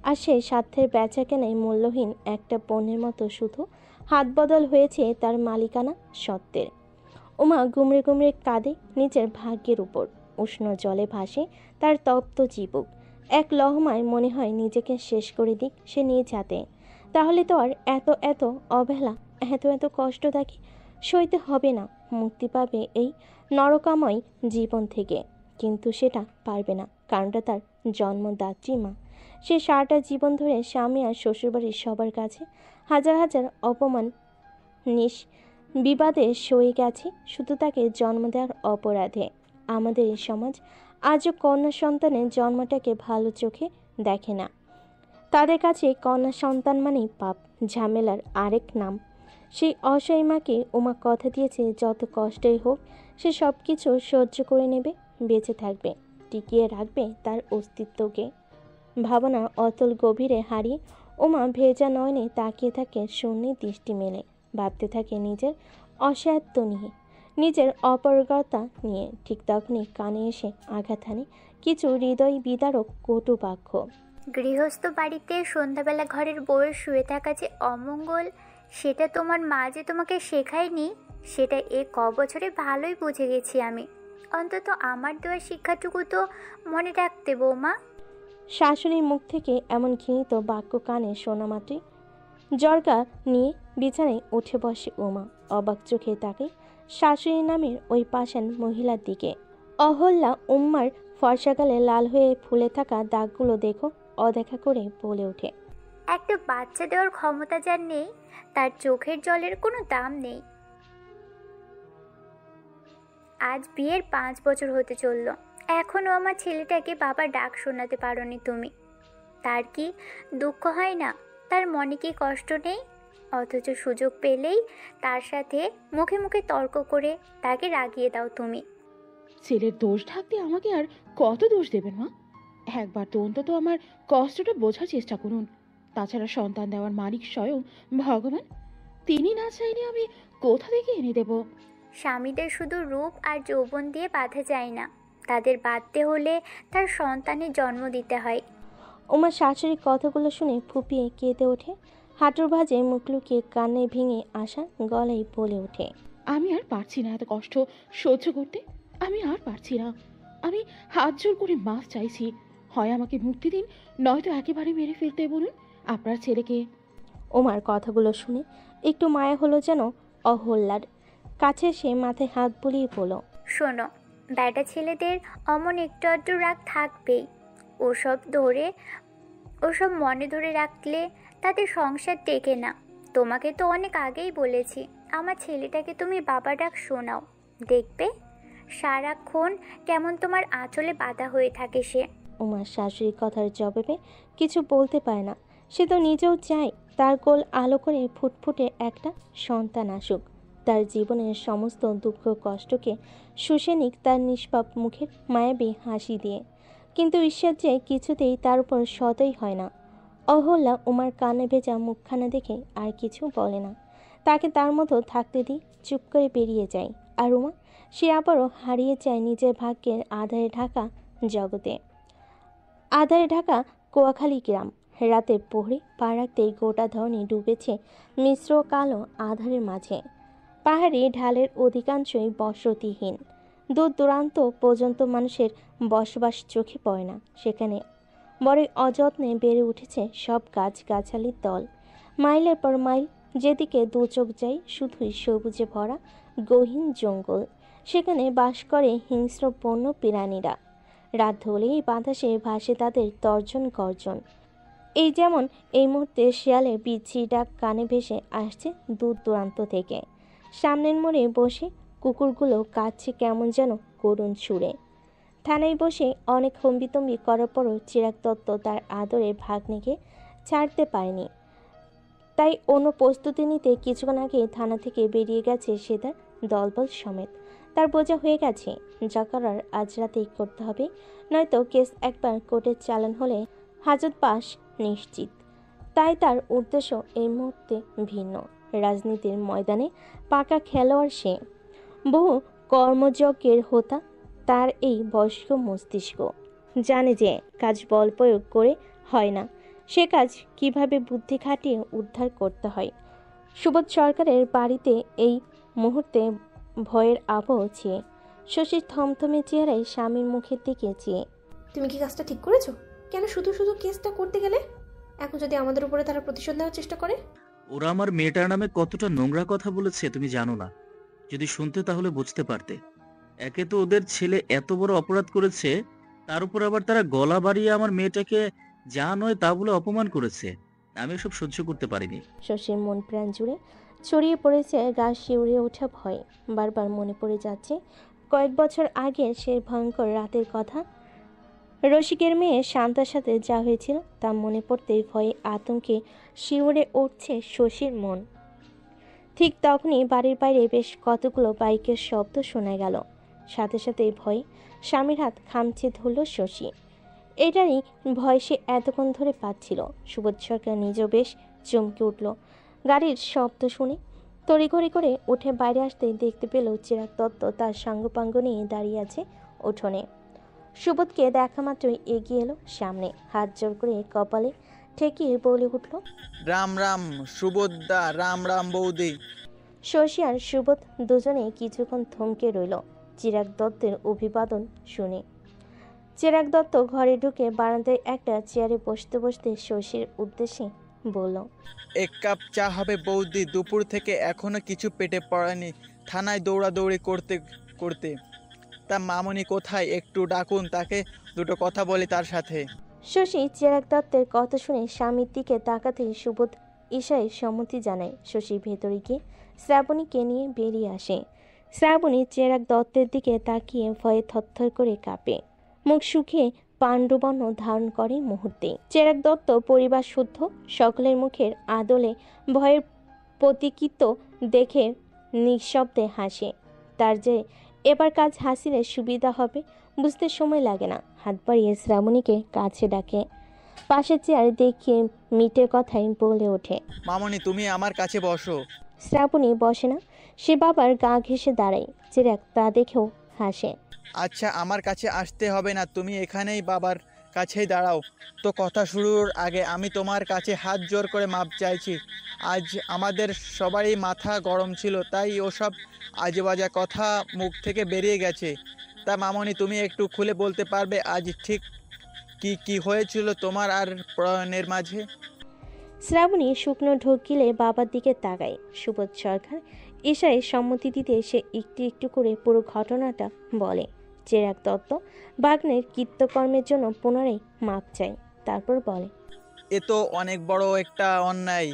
আর সেই স্বার্থের বেচাকেনায় মূল্যহীন একটা পণ্যের মতো শুধু হাত বদল হয়েছে তার মালিকানা সত্ত্বের। উমা গুমড়ে গুমড়ে কাঁদে নিজের ভাগ্যের উপর। উষ্ণ জলে ভাসে তার তপ্ত চিবুক। এক লহমায় মনে হয় নিজেকে শেষ করে দিক সে নিজ হাতে। তাহলে তো আর এত এত অবহেলা, এত এত কষ্ট তাকে সইতে হবে না। মুক্তি পাবে এই নরকাময় জীবন থেকে। কিন্তু সেটা পারবে না, কারণটা তার জন্মদাত্রী মা। সে সারাটা জীবন ধরে স্বামী আর শ্বশুরবাড়ির সবার কাছে হাজার হাজার অপমান বিবাদে সয়ে গেছে শুধু তাকে জন্ম দেওয়ার অপরাধে। আমাদের এই সমাজ আজও কন্যা সন্তানের জন্মটাকে ভালো চোখে দেখে না। তাদের কাছে কন্যা সন্তান মানেই পাপ, ঝামেলার আরেক নাম। সেই অসহায় মাকে উমা কথা দিয়েছে যত কষ্টই হোক সে সব কিছু সহ্য করে নেবে, বেঁচে থাকবে, টিকিয়ে রাখবে তার অস্তিত্বকে। ভাবনার অতল গভীরে হারিয়ে উমা ভেজা নয়নে তাকিয়ে থাকে শূন্যে দৃষ্টি মেলে। ভাবতে থাকে নিজের অসহায়ত্ব নিয়ে, নিজের অপারগতা নিয়ে। ঠিক তখনই কানে এসে আঘাত হানে কিছু হৃদয় বিদারক কটু বাক্য। গৃহস্থ বাড়িতে সন্ধ্যাবেলা ঘরের বউয়ের শুয়ে থাকা যে অমঙ্গল, সেটা তোমার মা যে তোমাকে শেখায়নি, সেটা বছরে ভালোই বুঝে গেছি আমি। অন্তত আমার দেওয়া শিক্ষাটুকু তো মনে রাখতে বৌমা। শাশুড়ির মুখ থেকে এমন ঘৃণিত বাক্য কানে শোনা মাত্রই জর্গা নিয়ে বিছানায় উঠে বসে উমা। অবাক চোখে তাকে শাশুড়ি নামের ওই পাষাণ মহিলার দিকে। অহল্যা উম্মার ফর্সাকালে লাল হয়ে ফুলে থাকা দাগগুলো দেখো অদেখা করে বলে ওঠে, একটা বাচ্চা দেওয়ার ক্ষমতা যার নেই, তার চোখের জলের কোনো দাম নেই। আজ বিয়ের 5 বছর হতে চললো, এখনো আমার ছেলেটাকে বাবা ডাক শোনাতে পারোনি তুমি। তার কি দুঃখ হয় না? তার মনে কি কষ্ট নেই? অথচ সুযোগ পেলেই তার সাথে মুখে মুখে তর্ক করে তাকে রাগিয়ে দাও তুমি। ছেলের দোষ ঢাকতে আমাকে আর কত দোষ দেবেন মা? একবার তো অন্তত আমার কষ্টটা বোঝার চেষ্টা করুন। তাছাড়া সন্তান দেওয়ার মালিক স্বয়ং ভগবান, তিনি না চাইলে আমি কোথা থেকে এনে দেব? স্বামীদের শুধু রূপ আর যৌবন দিয়ে বাঁধা যায় না, তাদের বাঁধতে হলে তার সন্তানের জন্ম দিতে হয়। উমার শাশুড়ির কথাগুলো শুনে ফুপিয়ে কেঁদে ওঠে। হাঁটুর ভাঁজে মুখ লুকিয়ে কান্নে ভেঙে আসা গলায় বলে ওঠে, আমি আর পারছি না এত কষ্ট সহ্য করতে। আমি আর পারছি না। আমি হাত জোর করে মাফ চাইছি। হয় আমাকে মুক্তি দিন, নয়তো একেবারে মেরে ফেলতে বলুন আপনার ছেলেকে। উমার কথাগুলো শুনে একটু মায়া হলো যেন অহল্যার। কাছে সে মাথায় হাত বুলিয়ে বলল, শোনো, বেটা ছেলেদের অমন একটু আধটু রাগ থাকবেই। ওসব মনে ধরে রাখলে তাদের সংসার টেকে না। তোমাকে তো অনেক আগেই বলেছি, আমার ছেলেটাকে তুমি বাবা ডাক শোনাও, দেখবে সারাক্ষণ কেমন তোমার আঁচলে বাঁধা হয়ে থাকে সে। উমার শাশুড়ির কথার জবাবে কিছু বলতে পারে না। সে তো নিজেও চায় তার কোল আলো করে ফুটফুটে একটা সন্তান আসুক, তার জীবনের সমস্ত দুঃখ কষ্টকে শুষে নিক তার নিষ্পাপ মুখের মায়াবী হাসি দিয়ে। কিন্তু ঈশ্বর যে কিছুতেই তার উপর সদয় হয় না। অহল্যা উমার কানে ভেজা মুখখানা দেখে আর কিছু বলে না। তাকে তার মতো থাকতে দিই, চুপ করে বেরিয়ে যায়। আর উমা, সে আবারও হারিয়ে যায় নিজের ভাগ্যের আধারে ঢাকা জগতে। আধারে ঢাকা কুয়াখালী গ্রাম। রাতের প্রহরে পা রাখতেই গোটা ধরনী ডুবেছে মিশ্র কালো আধারের মাঝে। পাহাড়ি ঢালের অধিকাংশই বসতিহীন। দূর দূরান্ত পর্যন্ত মানুষের বসবাস চোখে পড়ে না। সেখানে বড়ই অযত্নে বেড়ে উঠেছে সব গাছগাছালির দল। মাইলের পর মাইল যেদিকে দু চোখ যায় শুধুই সবুজে ভরা গহীন জঙ্গল। সেখানে বাস করে হিংস্র বন্য প্রাণীরা। রাত হলেই বাতাসে ভাসে তাদের তর্জন গর্জন। এই যেমন এই মুহূর্তে শিয়ালের বিচ্ছি ডাক কানে ভেসে আসছে দূর দূরান্ত থেকে। সামনের মোড়ে বসে কুকুরগুলো কাঁদছে কেমন যেন করুণ সুরে। থানায় বসে অনেক হম্বিতম্বি করার পরও চিরাগ দত্ত তার আদরের ভাগ্নেকে ছাড়তে পারেনি। তাই অন্য প্রস্তুতি নিতে কিছুক্ষণ আগে থানা থেকে বেরিয়ে গেছে সে তার দলবল সমেত। তার বোঝা হয়ে গেছে, যা করার আজ রাতেই করতে হবে, নয়তো কেস একবার কোর্টের চালান হলে হাজত পাস নিশ্চিত। তাই তার উদ্দেশ্য এই মুহূর্তে ভিন্ন। রাজনীতির ময়দানে পাকা খেলোয়াড় সে, বহু কর্মযজ্ঞের হোতা তার এই বয়স্ক মস্তিষ্ক। জানে যে কাজ বল প্রয়োগ করে হয় না, সে কাজ কিভাবে বুদ্ধি খাটিয়ে উদ্ধার করতে হয়। সুবোধ সরকারের বাড়িতে এই মুহূর্তে ভয়ের আবহ চেয়ে শশীর থমথমে চেহারায় স্বামীর মুখের দিকে চেয়ে, তুমি কি কাজটা ঠিক করেছো? কেন শুধু শুধু কেসটা করতে গেলে? এখন যদি আমাদের উপরে তারা প্রতিশোধ নেওয়ার চেষ্টা করে? ওরা আমার মেয়েটার নামে কতটা নোংরা কথা বলেছে তুমি জানো না। যদি শুনতে তাহলে বুঝতে পারতে। একে তো ওদের ছেলে এত বড় অপরাধ করেছে, তার উপর আবার তারা গলা বাড়িয়ে আমার মেয়েটাকে যা নয় তা বলে অপমান করেছে। আমি এসব সহ্য করতে পারিনি। শশীর মন প্রাণ জুড়ে ছড়িয়ে পড়েছে গা শিউরে ওঠা ভয়। বারবার মনে পড়ে যাচ্ছে কয়েক বছর আগের সে ভয়ঙ্কর রাতের কথা। রসিকের মেয়ে শান্তার সাথে যা হয়েছিল তা মনে পড়তেই ভয়ে আতঙ্কে শিউরে উঠছে শশীর মন। ঠিক তখনই বাড়ির বাইরে বেশ কতগুলো বাইকের শব্দ শোনা গেল। সাথে সাথে ভয়ে স্বামীর হাত খামচে ধরল শশী। এটারই ভয় সে এতক্ষণ ধরে পাচ্ছিল। সুবোধ সরকার নিজেও বেশ চমকে উঠল গাড়ির শব্দ শুনে। তড়িঘড়ি করে উঠে বাইরে আসতে দেখতে পেল চিরাগ দত্ত তার সাঙ্গপাঙ্গ নিয়ে দাঁড়িয়ে আছে উঠোনে। সুবোধকে দেখা মাত্রই এগিয়ে এলো সামনে, হাত জোর করে কপালে ঠেকিয়ে বলে উঠল, রাম রাম সুবোধদা, রাম রাম বৌদি। শশী আর সুবোধ দুজনে কিছুক্ষণ থমকে রইল চিরাগ দত্তের অভিবাদন শুনে। চিরাগ দত্ত ঘরে ঢুকে বারান্দায় একটা চেয়ারে বসতে বসতে শশীর উদ্দেশ্যে বলল, এক কাপ চা হবে বৌদি, দুপুর থেকে এখনো কিছু পেটে পড়েনি, থানায় দৌড়াদৌড়ি করতে করতে। তা মামনি কোথায়, একটু ডাকুন তাকে, দুটো কথা বলি তার সাথে। শশী চিরাগ দত্তের কথা শুনে স্বামীর দিকে তাকাতেই সুবোধ ঈশায় সম্মতি জানায়। শশী ভেতরে গিয়ে শ্রাবণীকে নিয়ে বেরিয়ে আসে। শ্রাবণী চিরাগ দত্তের দিকে তাকিয়ে ভয়ে থরথর করে কাঁপে, মুখ শুকিয়ে পাণ্ডবর্ণ ধারণ করে মুহূর্তে। চিরাগ দত্ত পরিবার শুদ্ধ, সকলের মুখের আদলে ভয়ের প্রতীকিত দেখে নিঃশব্দে হাসে। তার যে এবার কাজ হাসিলে সুবিধা হবে বুঝতে সময় লাগে না। হাত বাড়িয়ে শ্রাবণীকে কাছে ডাকে, পাশের চেয়ার দেখিয়ে মিটের কথাই বলে ওঠে, মামনি তুমি আমার কাছে বসো। শ্রাবণী বসে না, সে বাবার গা ঘেঁষে দাঁড়ায়। চিরাগ তা দেখেও হাসে। আচ্ছা আমার কাছে আসতে হবে না, তুমি এখানেই বাবার কাছেই দাঁড়াও। তো কথা শুরুর আগে আমি তোমার কাছে হাত জোর করে মাপ চাইছি। আজ আমাদের সবারই মাথা গরম ছিল, তাই ওসব আজেবাজে কথা মুখ থেকে বেরিয়ে গেছে। তা মামনি তুমি একটু খুলে বলতে পারবে আজ ঠিক কি কি হয়েছিল তোমার আর প্রণয়ের মাঝে? শ্রাবণী শুকনো ঢোক গিলে বাবার দিকে তাকায়। সুবোধ সরকার ঈশায় সম্মতি দিতে সে একটু একটু করে পুরো ঘটনাটা বলে। চিরাগ দত্ত বাগ্নের কৃত্যকর্মের জন্য পুনরায় মাপ চায়, তারপর বলে, এ তো অনেক বড় একটা অন্যায়,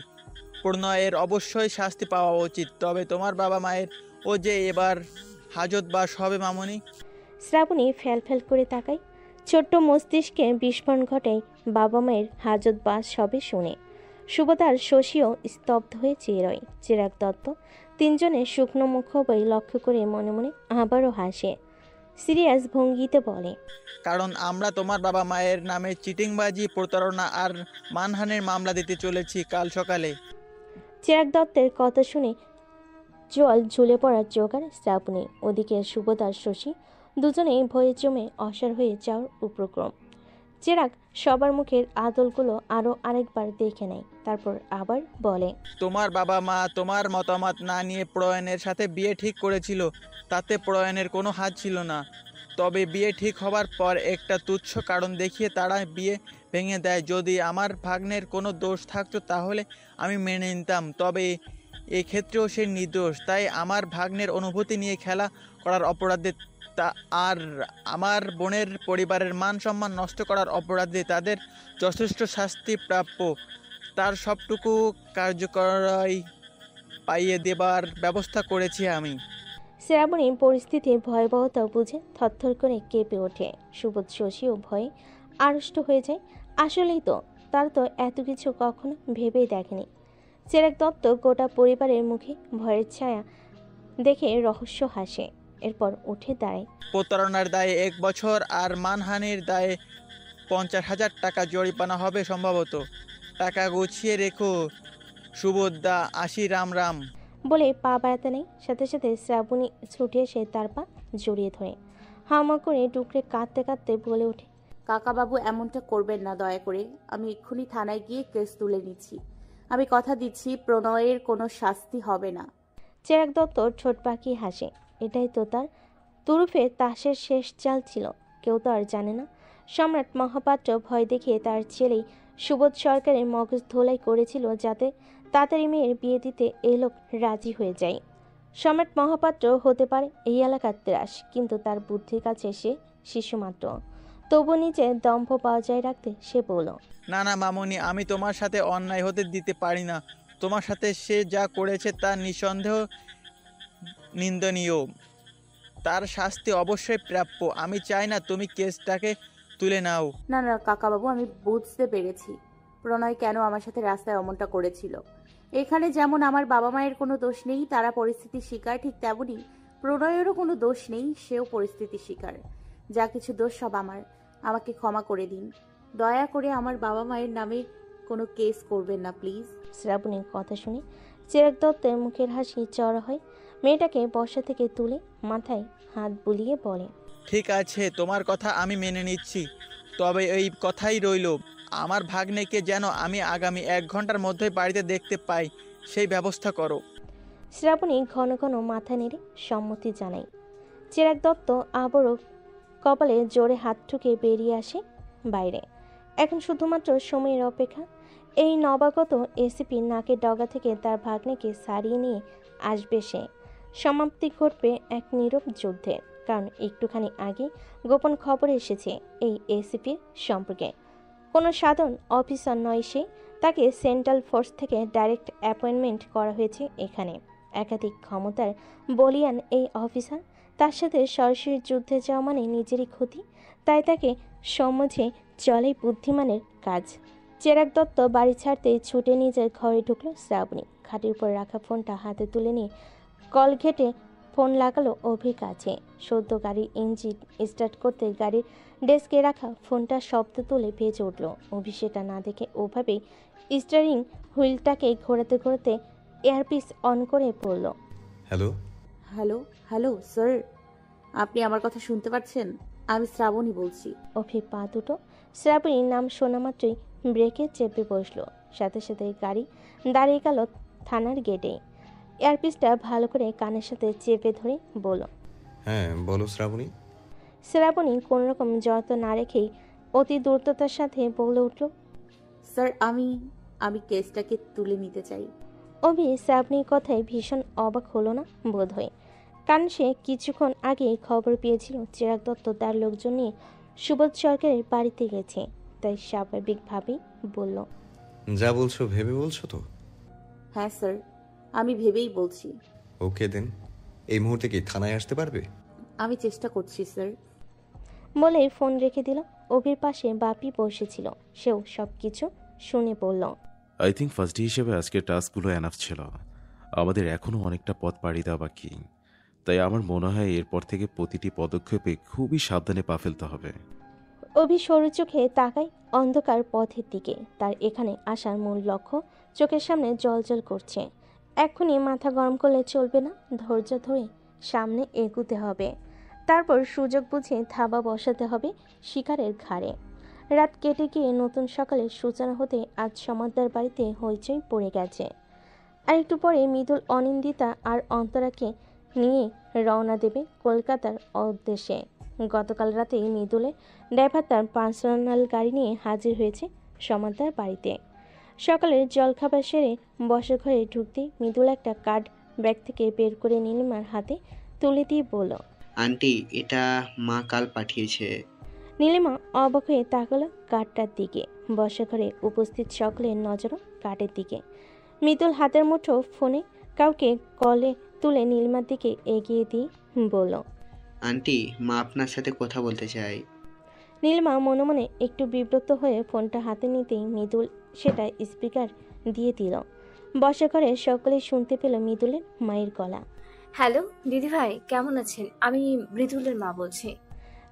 প্রণয়ের অবশ্যই শাস্তি পাওয়া উচিত। তবে তোমার বাবা মায়ের ও যে এবার হাজতবাস হবে মামনি। শ্রাবণী ফ্যাল ফ্যাল করে তাকায়। ছোট্ট মস্তিষ্কে বিস্ফোরণ ঘটায় বাবা মায়ের হাজতবাস হবে শুনে। সুবোধ আর শশীও স্তব্ধ হয়ে চেয়ে রয়। চিরাগ দত্ত তিনজনের শুকনো মুখবই লক্ষ্য করে মনে মনে আবারও হাসে। সিরিয়াস ভঙ্গিতে বলে, কারণ আমরা তোমার বাবা মায়ের নামে চিটিংবাজি, প্রতারণা আর মানহানির মামলা দিতে চলেছি কাল সকালে। চিরাগ দত্তের কথা শুনে জল ঝুলে পড়ার জোগাড় শ্রাবণী। ওদিকে সুবোধ আর শশী দুজনেই ভয়ে জমে অসাড় হয়ে যাওয়ার উপক্রম। চিরাগ সবার মুখের আদলগুলো আরো আরেকবার দেখে নেয়, তারপর আবার বলে, তোমার বাবা মা তোমার মতামত না নিয়ে প্রণয়ের সাথে বিয়ে ঠিক করেছিল, তাতে প্রণয়ের কোনো হাত ছিল না। তবে বিয়ে ঠিক হবার পর একটা তুচ্ছ কারণ দেখিয়ে তারা বিয়ে ভেঙে দেয়। যদি আমার ভাগ্নের কোনো দোষ থাকতো তাহলে আমি মেনে নিতাম, তবে এক্ষেত্রেও সে নির্দোষ। তাই আমার ভাগ্নের অনুভূতি নিয়ে খেলা করার অপরাধে আর আমার বোনের পরিবারের মান সম্মান নষ্ট করার অপরাধে তাদের যথেষ্ট শাস্তি প্রাপ্য। তার সবটুকু কার্যকরী পাইয়ে দেবার ব্যবস্থা করেছি আমি। শ্রাবণী পরিস্থিতির ভয়াবহতা বুঝে থরথর করে কেঁপে ওঠে। সুবোধ শশীও ভয়ে আড়ষ্ট হয়ে যায়। আসলেই তো, তারা তো এত কিছু কখনো ভেবেই দেখেনি। চিরাগ দত্ত গোটা পরিবারের মুখে ভয়ের ছায়া দেখে রহস্য হাসে, এরপর উঠে দাঁড়ায়। প্রতারণার দায়ে 1 বছর আর মানহানির দায়ে 50,000 টাকা জরিমানা হবে সম্ভবত। টাকা গুছিয়ে রেখো সুবোধদা, আসি, রাম রাম। বলে পা বাড়াতে নেই, সাথে সাথে শ্রাবণী ছুটে এসে তার পা জড়িয়ে ধরে হামা করে ডুকরে কাঁদতে কাঁদতে বলে ওঠে, কাকাবাবু এমনটা করবেন না দয়া করে। আমি এক্ষুনি থানায় গিয়ে কেস তুলে নিচ্ছি। আমি কথা দিচ্ছি প্রণয়ের কোনো শাস্তি হবে না। চিরাগ দত্ত ঠোঁট পাকিয়ে হাসে। এটাই তো তার তুরুফে তাসের শেষ চাল ছিল। কেউ তো আর জানে না সম্রাট মহাপাত্র ভয় দেখিয়ে তার ছেলেই সুবোধ সরকারের মগজ ধোলাই করেছিল যাতে তাড়াতাড়ি মেয়ের বিয়ে দিতে এই লোক রাজি হয়ে যায়। সম্রাট মহাপাত্র হতে পারে এই এলাকার ত্রাস, কিন্তু তার বুদ্ধির কাছে সে শিশুমাত্র। তবু নিজে দম্ভ বজায় রাখতে সে বলল, না না মামনি, আমি তোমার সাথে অন্যায় হতে দিতে পারি না। তোমার সাথে সে যা করেছে তা নিঃসন্দেহ নিন্দনীয়। তার শাস্তি অবশ্যই প্রাপ্য। আমি চাই না তুমি কেসটাকে তুলে নাও। না না কাকাবাবু, আমি বুঝতে পেরেছি প্রণয় কেন আমার সাথে রাস্তায় অমনটা করেছিল। এখানে যেমন আমার বাবা মায়ের কোনো দোষ নেই, তারা পরিস্থিতির শিকার, ঠিক তেমনই প্রণয়েরও কোনো দোষ নেই, সেও পরিস্থিতির শিকার। যা কিছু দোষ সব আমার। আমাকে ক্ষমা করে দিন। দয়া করে আমার বাবা মায়ের নামে কোনো কেস করবেন না প্লিজ। শ্রাবণীর কথা শুনে চিরাগ দত্তের মুখের হাসি চড়া হয়। মেয়েটাকে বসা থেকে তুলে মাথায় হাত বুলিয়ে বলে, ঠিক আছে, তোমার কথা আমি মেনে নিচ্ছি, তবে এই কথাই রইল, আমার ভাগ্নেকে যেন আমি আগামী 1 ঘন্টার মধ্যেই বাড়িতে দেখতে পাই, সেই ব্যবস্থা করো। শ্রাবণী ঘন ঘন মাথা নেড়ে সম্মতি জানায়। চিরাগ দত্ত আবারও কপালে জোরে হাত ঠুকে বেরিয়ে আসে বাইরে। এখন শুধুমাত্র সময়ের অপেক্ষা। এই নবাগত এসিপি নাকের ডগা থেকে তার ভাগ্নেকে সারিয়ে নিয়ে আসবে সে। সমাপ্তি ঘটবে এক নীরব যুদ্ধের, কারণ একটুখানি আগে গোপন খবর এসেছে এই এসিপির সম্পর্কে। কোনো সাধারণ অফিসার নয় সে, তাকে সেন্ট্রাল ফোর্স থেকে ডাইরেক্ট অ্যাপয়েন্টমেন্ট করা হয়েছে এখানে। একাধিক ক্ষমতার বলিয়ান এই অফিসার, তার সাথে সরাসরি যুদ্ধে যাওয়া মানে নিজেরই ক্ষতি, তাই তাকে সমঝে চলে বুদ্ধিমানের কাজ। চিরাগ দত্ত বাড়ি ছাড়তেই ছুটে নিজের ঘরে ঢুকলো শ্রাবণী। খাটের উপর রাখা ফোনটা হাতে তুলে নিয়ে কল ঘেটে ফোন লাগালো অভির কাছে। সদ্য গাড়ির ইঞ্জিন স্টার্ট করতে গাড়ির ডেস্কে রাখা ফোনটা শব্দ তুলে ভেজে উঠল। অভি সেটা না দেখে ওভাবেই স্টিয়ারিং হুইলটাকে ঘোরাতে ঘোরাতে এয়ারপিস অন করে পড়ল। হ্যালো হ্যালো হ্যালো স্যার, আপনি আমার কথা শুনতে পাচ্ছেন? আমি শ্রাবণী বলছি। অভি পা দুটো শ্রাবণীর নাম শোনা মাত্রই ব্রেকে চেপে বসলো। সাথে সাথে গাড়ি দাঁড়িয়ে গেল থানার গেটে। এয়ারপিসটা ভালো করে কানের সাথে চেপে ধরে বলল, হ্যাঁ বলো শ্রাবণী। শ্রাবণী কোনোরকম যত্ন না রেখেই অতি দ্রুততার সাথে বলে উঠল, স্যার আমি কেসটাকে তুলে নিতে চাই। অভি শ্রাবণীর কথায় ভীষণ অবাক হলো না বোধ হয়, কারণ সে কিছুক্ষণ আগে খবর পেয়েছিল চিরাগ দত্ত তার লোকজন নিয়ে সুবোধ সরকারের বাড়িতে গেছে। তাই স্বাভাবিকভাবেই বলল, যা বলছো ভেবে বলছো তো? হ্যাঁ স্যার, আমি ভেবেই বলছি। ওকে দেন, এই মুহূর্তে কি থানায় আসতে পারবে? আমি চেষ্টা করছি স্যার। বলে ফোন রেখে দিল। অভির পাশে বাপি বসেছিল, সেও সব কিছু শুনে বলল, আই থিঙ্ক ফার্স্ট ডে হিসেবে আজকের টাস্কগুলো এনাফ ছিল। আমাদের এখনও অনেকটা পথ পাড়ি দেওয়া বাকি, তাই আমার মনে হয় এরপর থেকে প্রতিটি পদক্ষেপে খুবই সাবধানে পা ফেলতে হবে। অভি সরু চোখে তাকায় অন্ধকার পথের দিকে। তার এখানে আসার মূল লক্ষ্য চোখের সামনে জ্বলজ্বল করছে। এক্ষুনি মাথা গরম করলে চলবে না, ধৈর্য ধরে সামনে এগুতে হবে। তারপর সুযোগ বুঝে থাবা বসাতে হবে শিকারের ঘাড়ে। রাত কেটে গিয়ে নতুন সকালের সূচনা হতে আজ সমাদদার বাড়িতে হইচই পড়ে গেছে। আর একটু পরে মৃদুল, অনিন্দিতা আর অন্তরাকে নিয়ে রওনা দেবে কলকাতার উদ্দেশ্যে। গতকাল রাতেই মৃদুলের ড্রাইভার তার পার্সোনাল গাড়ি নিয়ে হাজির হয়েছে সমাদদার বাড়িতে। সকালের জলখাবার সেরে বসার ঘরে ঢুকতেই মৃদুল একটা কার্ড ব্যাগ থেকে বের করে নীলিমার হাতে তুলে দিয়ে বলল, আন্টি, এটা মা কাল পাঠিয়েছে। নীলিমা অবাক হয়ে তাকালো কার্ডটার দিকে। বসার ঘরে উপস্থিত সকলের নজরও কার্ডের দিকে। মৃদুল হাতের মুঠো ফোনে কাউকে কলে তুলে নীলিমার দিকে এগিয়ে দিয়ে বলল, আন্টি, মা আপনার সাথে কথা বলতে চাই। নীলিমা মনে মনে একটু বিব্রত হয়ে ফোনটা হাতে নিতেই মৃদুল সেটা স্পিকার দিয়ে দিল। বসা ঘরে সকলেই শুনতে পেল মৃদুলের মায়ের গলা। হ্যালো দিদিভাই, কেমন আছেন? আমি মৃদুলের মা বলছি।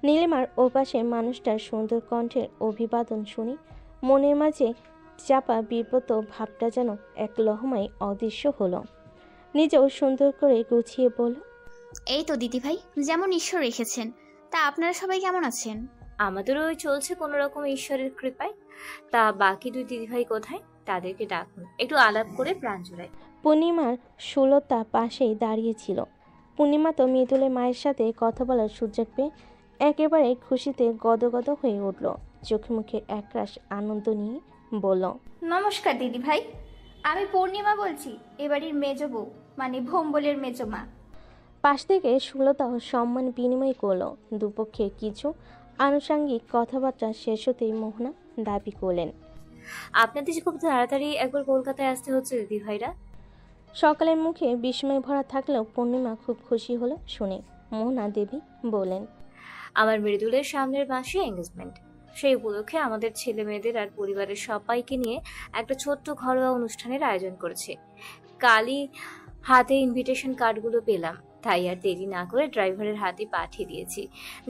নীলিমার ওপাশে মানুষটার সুন্দর কণ্ঠের অভিবাদন শুনে মনের মাঝে চাপা বিব্রত ভাবটা যেন এক লহমায় অদৃশ্য হলো। নিজেও সুন্দর করে গুছিয়ে বলল, এই তো দিদিভাই, যেমন ঈশ্বর রেখেছেন। তা আপনারা সবাই কেমন আছেন? আমাদেরও ওই চলছে কোনো রকম ঈশ্বরের কৃপায়। তা বাকি 2 দিদিভাই কোথায়? তাদেরকে ডাকুন, একটু আলাপ করে প্রাণ জোড়ায়। পূর্ণিমার সুলতা পাশেই দাঁড়িয়েছিল। পূর্ণিমা তো মৃদুলের মায়ের সাথে কথা বলার সুযোগ পেয়ে একেবারে খুশিতে গদগদ হয়ে উঠল। চোখে মুখে একরাশ আনন্দ নিয়ে বলল, নমস্কার দিদিভাই, আমি পূর্ণিমা বলছি, এবাড়ির মেজ বউ, মানে ভোম্বলের মেজো মা। পাশ থেকে সুলতাও সম্মান বিনিময় করল। দুপক্ষের কিছু আনুষাঙ্গিক কথাবার্তা শেষ হতেই মোহনা দাবি করলেন, আপনাদের খুব তাড়াতাড়ি একবার কলকাতায় আসতে হচ্ছে দিদিভাইরা। সকালের মুখে বিস্ময় ভরা থাকলেও পূর্ণিমা খুব খুশি হলো শুনে। মোহনা দেবী বলেন, আমার মৃদুলের সামনের মাসে এঙ্গেজমেন্ট, সেই উপলক্ষে আমাদের ছেলে মেয়েদের আর পরিবারের সবাইকে নিয়ে একটা ছোট্ট ঘরোয়া অনুষ্ঠানের আয়োজন করেছে। কালই হাতে ইনভিটেশন কার্ডগুলো পেলাম, তাই আর দেরি না করে ড্রাইভারের হাতে পাঠিয়ে দিয়েছি,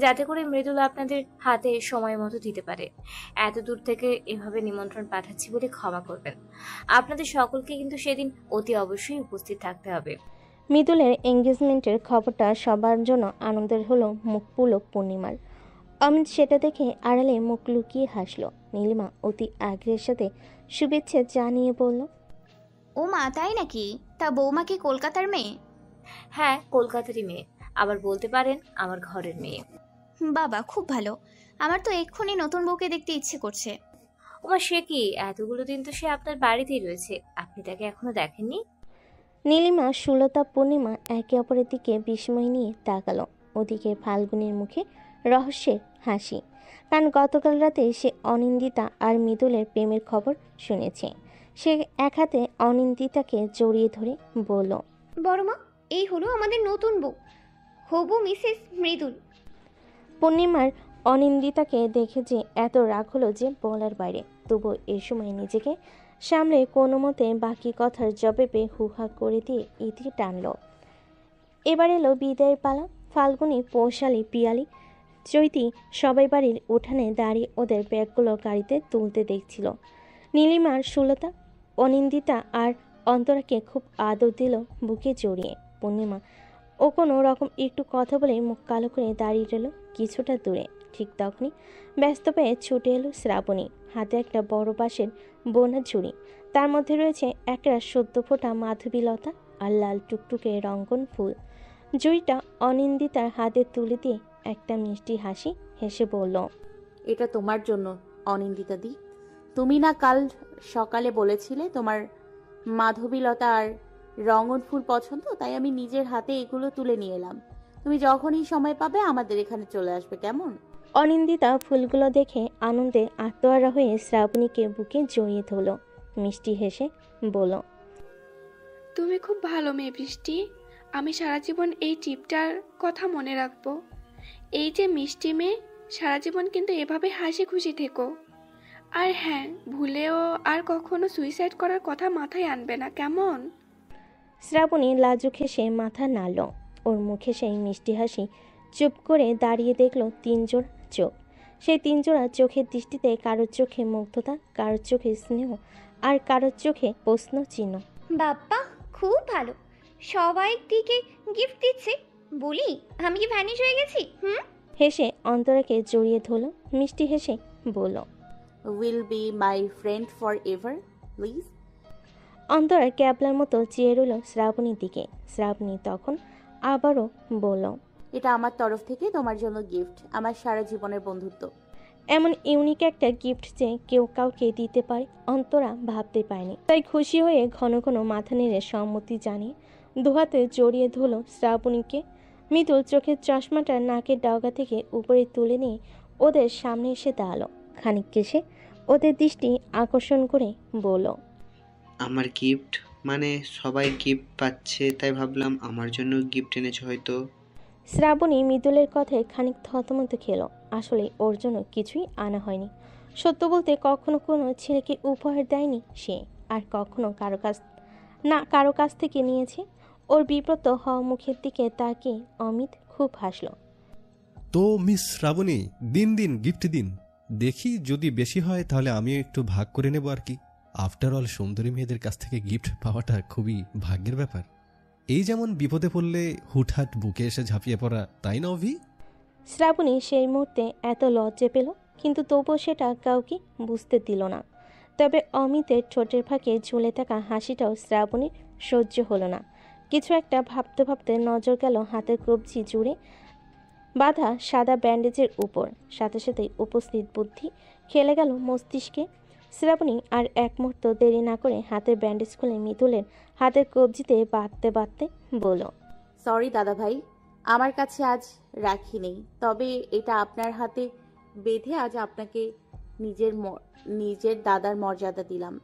যাতে করে মৃদুল আপনাদের হাতে সময় মতো দিতে পারে। এত দূর থেকে এভাবে নিমন্ত্রণ পাঠাচ্ছি বলে ক্ষমা করবেন। আপনাদের সকলকে কিন্তু সেদিন অতি অবশ্যই উপস্থিত থাকতে হবে। মৃদুলের এঙ্গেজমেন্টের খবরটা সবার জন্য আনন্দের হলো মুখ পুলক পূর্ণিমার। অমিত সেটা দেখে আড়ালে মুখ লুকিয়ে হাসলো। নীলিমা অতি আগ্রহের সাথে শুভেচ্ছা জানিয়ে বলল, ও মা, তাই নাকি? তা বৌমা কি কলকাতার মেয়ে? হ্যাঁ, কলকাতারই মেয়ে, আবার বলতে পারেন আমার ঘরের মেয়ে। বাবা, খুব ভালো। আমার তো এক্ষুনি নতুন বউকে দেখতে ইচ্ছে করছে। ওমা, সে কি, এতগুলো দিন তো সে আপনার বাড়িতেই রয়েছে, আপনি তাকে এখনো দেখেননি? নীলিমা, সুলতা, পূর্ণিমা একে অপরের দিকে বিস্ময় নিয়ে তাকালো। ওদিকে ফাল্গুনির মুখে রহস্যের হাসি, কারণ গতকাল রাতে সে অনিন্দিতা আর মৃদুলের প্রেমের খবর শুনেছে। সে এক হাতে অনিন্দিতাকে জড়িয়ে ধরে বলল, বড় মা, এই হলো আমাদের নতুন বউ, হবু মিসেস মৃদুল। পূর্ণিমার অনিন্দিতাকে দেখে যে এত রাগ হলো যে বলার বাইরে। তবু এ সময় নিজেকে সামলে কোনো মতে বাকি কথার জবাবে হুহা করে দিয়ে ইতি টানল। এবার এলো বিদায়ের পালা। ফাল্গুনি, পৌশালী, পিয়ালি, চৈতি সবাই বাড়ির উঠানে দাঁড়িয়ে ওদের ব্যাগগুলো গাড়িতে তুলতে দেখছিল। নীলিমার, সুলতা, অনিন্দিতা আর অন্তরাকে খুব আদর দিল বুকে জড়িয়ে। পূর্ণিমা ও কোনো রকম একটু কথা বলে মুখ কালো করে দাঁড়িয়ে রইল কিছুটা দূরে। ঠিক তখনই ব্যস্ত পেয়ে ছুটে এলো শ্রাবণী, হাতে একটা বড় বাঁশের বোনা ঝুড়ি। তার মধ্যে রয়েছে একটা সদ্য ফোটা মাধবীলতা আর লাল টুকটুকে রঙ্গন ফুল। ঝুড়িটা অনিন্দিতার হাতে তুলে দিয়ে একটা মিষ্টি হাসি হেসে বলল, এটা তোমার জন্য অনিন্দিতা দি। তুমি না কাল সকালে বলেছিলে তোমার মাধবীলতা আর রঙন ফুল পছন্দ, তাই আমি নিজের হাতে এগুলো তুলে নিয়ে এলাম। তুমি যখনই সময় পাবে আমাদের এখানে চলে আসবে, কেমন? অনিন্দিতা ফুলগুলো দেখে আনন্দে আত্মহারা হয়ে শ্রাবণীকে বুকে জড়িয়ে ধরল। মিষ্টি হেসে বলল, তুমি খুব ভালো মেয়ে বৃষ্টি। আমি সারা জীবন এই টিপটার কথা মনে রাখবো। এই যে মিষ্টি মেয়ে, সারা জীবন কিন্তু এভাবে হাসি খুশি থেকো। আর হ্যাঁ, ভুলেও আর কখনো সুইসাইড করার কথা মাথায় আনবে না, কেমন? শ্রাবণী লাজুক হেসে মাথা নাড়ল। ওর মুখে সেই মিষ্টি হাসি। চুপ করে দাঁড়িয়ে দেখল তিনজোড়া চোখ। সেই তিনজোড়া চোখের দৃষ্টিতে কারোর চোখে মুগ্ধতা, কারোর চোখে স্নেহ, আর কারোর চোখে প্রশ্ন চিহ্ন। বাপ্পা, খুব ভালো। সবাই দিকে গিফট দিচ্ছে, বলি আমি কি ভ্যানিশ হয়ে গেছি? হেসে অন্তরাকে জড়িয়ে ধরল। মিষ্টি হেসে বলল, will be my friend forever please. Antara ক্যাবলার মতো চেয়ে রইল শ্রাবণীর দিকে। শ্রাবণী তখন আবারও বলল, এটা আমার তরফ থেকে তোমার জন্য গিফট, আমার সারা জীবনের বন্ধুত্ব। এমন ইউনিক একটা গিফট যে কেউ কাউকে দিতে পারে অন্তরা ভাবতে পারেনি। তাই খুশি হয়ে ঘন ঘন মাথা নেড়ে সম্মতি জানিয়ে দুহাতে জড়িয়ে ধরল শ্রাবণীকে। মৃদুল চোখের চশমাটা নাকের ডাগা থেকে উপরে তুলে নিয়ে ওদের সামনে এসে দাঁড়ালো। খানিক কেসে ওদের দৃষ্টি আকর্ষণ করে বলল, আমার গিফট? মানে সবাই গিফট পাচ্ছে তাই ভাবলাম আমার জন্য গিফট এনেছো হয়তো। শ্রাবণী মৃদুলের কথায় খানিক থতমত খেলো। আসলে ওর জন্য কিছুই আনা হয়নি। সত্য বলতে কখনো কোনো ছেলেকে উপহার দেয়নি সে, আর কখনো কারো কাছ থেকে নিয়েছে। ওর বিব্রত হওয়া মুখের দিকে তাকিয়ে অমিত খুব হাসল। তো মিস শ্রাবণী, দিন দিন গিফট দিন, দেখি যদি বেশি হয় তাহলে আমিও একটু ভাগ করে নেব আর কি। আফটার অল সুন্দরী মেয়েদের কাছ থেকে গিফট পাওয়াটা খুবই ভাগ্যের ব্যাপার। এই যেমন বিপদে পড়লে হুটহাট বুকে এসে ঝাঁপিয়ে পড়া, তাই না অভি? শ্রাবণী সেই মুহূর্তে এত লজ্জা পেল, কিন্তু তবুও সেটা কাউকে বুঝতে দিল না। তবে অমিতের ঠোঁটের ফাঁকে ঝুলে থাকা হাসিটাও শ্রাবণীর সহ্য হলো না। কিছু একটা ভাবতে ভাবতে নজর গেল হাতের কবজি জুড়ে বাঁধা সাদা ব্যান্ডেজের উপর। সাথে সাথেই উপস্থিত বুদ্ধি খেলে গেল মস্তিষ্কে। শ্রাবণী আর এক মুহূর্ত দেরি না করে হাতের ব্যান্ডেজ খুলে মৃদুলের হাতের কবজিতে বাঁধতে বাঁধতে বলল, সরি দাদা ভাই, আমার কাছে আজ রাখি নেই, তবে এটা আপনার হাতে বেঁধে আজ আপনাকে নিজের দাদার মর্যাদা দিলাম,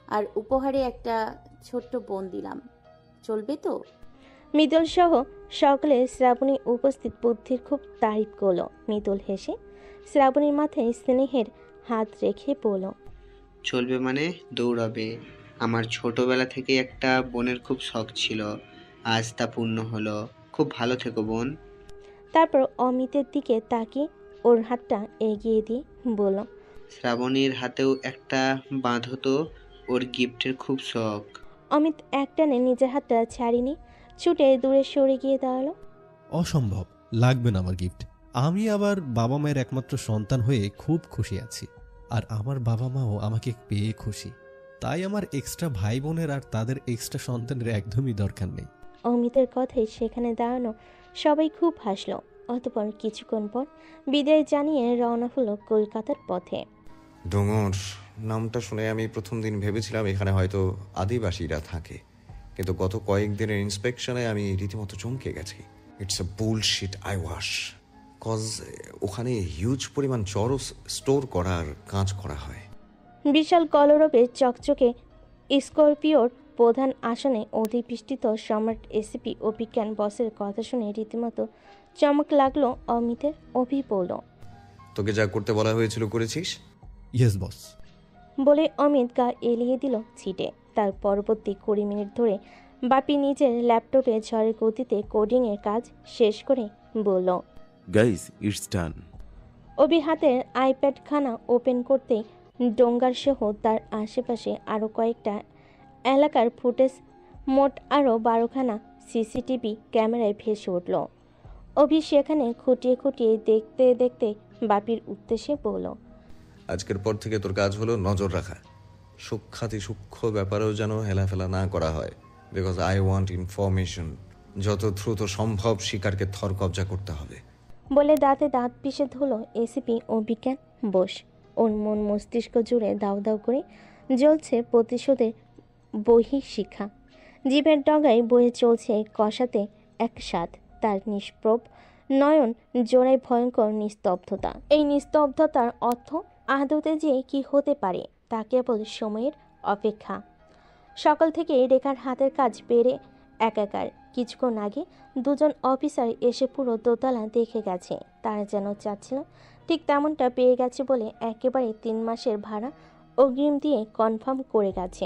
আর উপহারে একটা ছোট্ট বোন দিলাম, চলবে তো? মৃদুল সহ সকলে শ্রাবণী উপস্থিত বুদ্ধির খুব তারিফ করল। মৃদুল হেসে শ্রাবণীর মাথায় স্নেহের হাত রেখে বলল, চলবে মানে দৌড়াবে। আমার ছোটবেলা থেকে একটা বোনের খুব শখ ছিল, আজ তা পূর্ণ হলো। খুব ভালো থেকো বোন। তারপর অমিতের দিকে তাকিয়ে ওর হাতটা এগিয়ে দিয়ে বলল, শ্রাবণীর হাতেও একটা বাঁধো তো, ওর গিফটের খুব শখ। অমিত একটানে নিজের হাতটা ছাড়িনি, ছুটে দূরে সরে গিয়ে দাঁড়ালো। অসম্ভব, লাগবে না আমার গিফট। আমি আবার বাবা মায়ের একমাত্র সন্তান হয়ে খুব খুশি আছি, আর আমার বাবা মাও আমাকে পেয়ে খুশি। তাই আমার এক্সট্রা ভাই বোনের আর তাদের এক্সট্রা সন্তানের একদমই দরকার নেই। অমিতের কথায় সেখানে দাঁড়ানো সবাই খুব হাসলো। অতপর কিছুক্ষণ পর বিদায় জানিয়ে রওনা হলো কলকাতার পথে। ডোঙর নামটা শুনে আমি প্রথম দিন ভেবেছিলাম এখানে হয়তো আদিবাসীরা থাকে, কিন্তু গত কয়েকদিনের ইন্সপেকশনে আমি রীতিমতো চমকে গেছি। It's a bullshit eyewash, cause ওখানে হিউজ পরিমাণ চরস স্টোর করার কাজ করা হয়। বিশাল কলরবে চকচকে স্করপিওর প্রধান আসনে অধিষ্ঠিত সম্রাট এসিপি ও বিজ্ঞান বসের কথা শুনে রীতিমতো চমক লাগলো অমিতের। অভি বলল, তোকে যা করতে বলা হয়েছিল করেছিস? Yes boss. বলে অমিত গা এলিয়ে দিল ছিটে। তার পরবর্তী 20 মিনিট ধরে বাপি নিজের ল্যাপটপে ঝড়ের গতিতে কোডিংয়ের কাজ শেষ করে বলল, গাইস ইটস ডান। অভি হাতের আইপ্যাডখানা ওপেন করতেই ডোঙ্গার সহ তার আশেপাশে আরও কয়েকটা এলাকার ফুটেজ, মোট আরও 12খানা সিসিটিভি ক্যামেরায় ভেসে উঠল। অভি সেখানে খুঁটিয়ে খুঁটিয়ে দেখতে দেখতে বাপির উদ্দেশ্যে বলল, আজকের পর থেকে তোর কাজ হলো নজর রাখা, সূক্ষ্মাতি সূক্ষ্ম ব্যাপারেও যেন হেলাফেলা না করা হয়, বিকজ আই ওয়ান্ট ইনফরমেশন। যত দ্রুত সম্ভব শিকারকে থর কবজা করতে হবে। বলে দাঁতে দাঁত পিষে ধরল এসিপি ও বিজ্ঞান বোস। ওর মন মস্তিষ্ক জুড়ে দাউ দাউ করে জ্বলছে প্রতিশোধের বহিঃশিক্ষা। জীবের ডগায় বয়ে চলছে কষাতে এক স্বাদ। তার নিষ্প্রভ নয়ন জোড়ায় ভয়ঙ্কর নিস্তব্ধতা। এই নিস্তব্ধতার অর্থ আদতে যে কি হতে পারে তা কেবল সময়ের অপেক্ষা। সকাল থেকে রেখার হাতের কাজ বেড়ে একাকার। কিছুক্ষণ আগে দুজন অফিসার এসে পুরো দোতলা দেখে গেছে। তারা যেন চাচ্ছিল ঠিক তেমনটা পেয়ে গেছে বলে একেবারে 3 মাসের ভাড়া অগ্রিম দিয়ে কনফার্ম করে গেছে।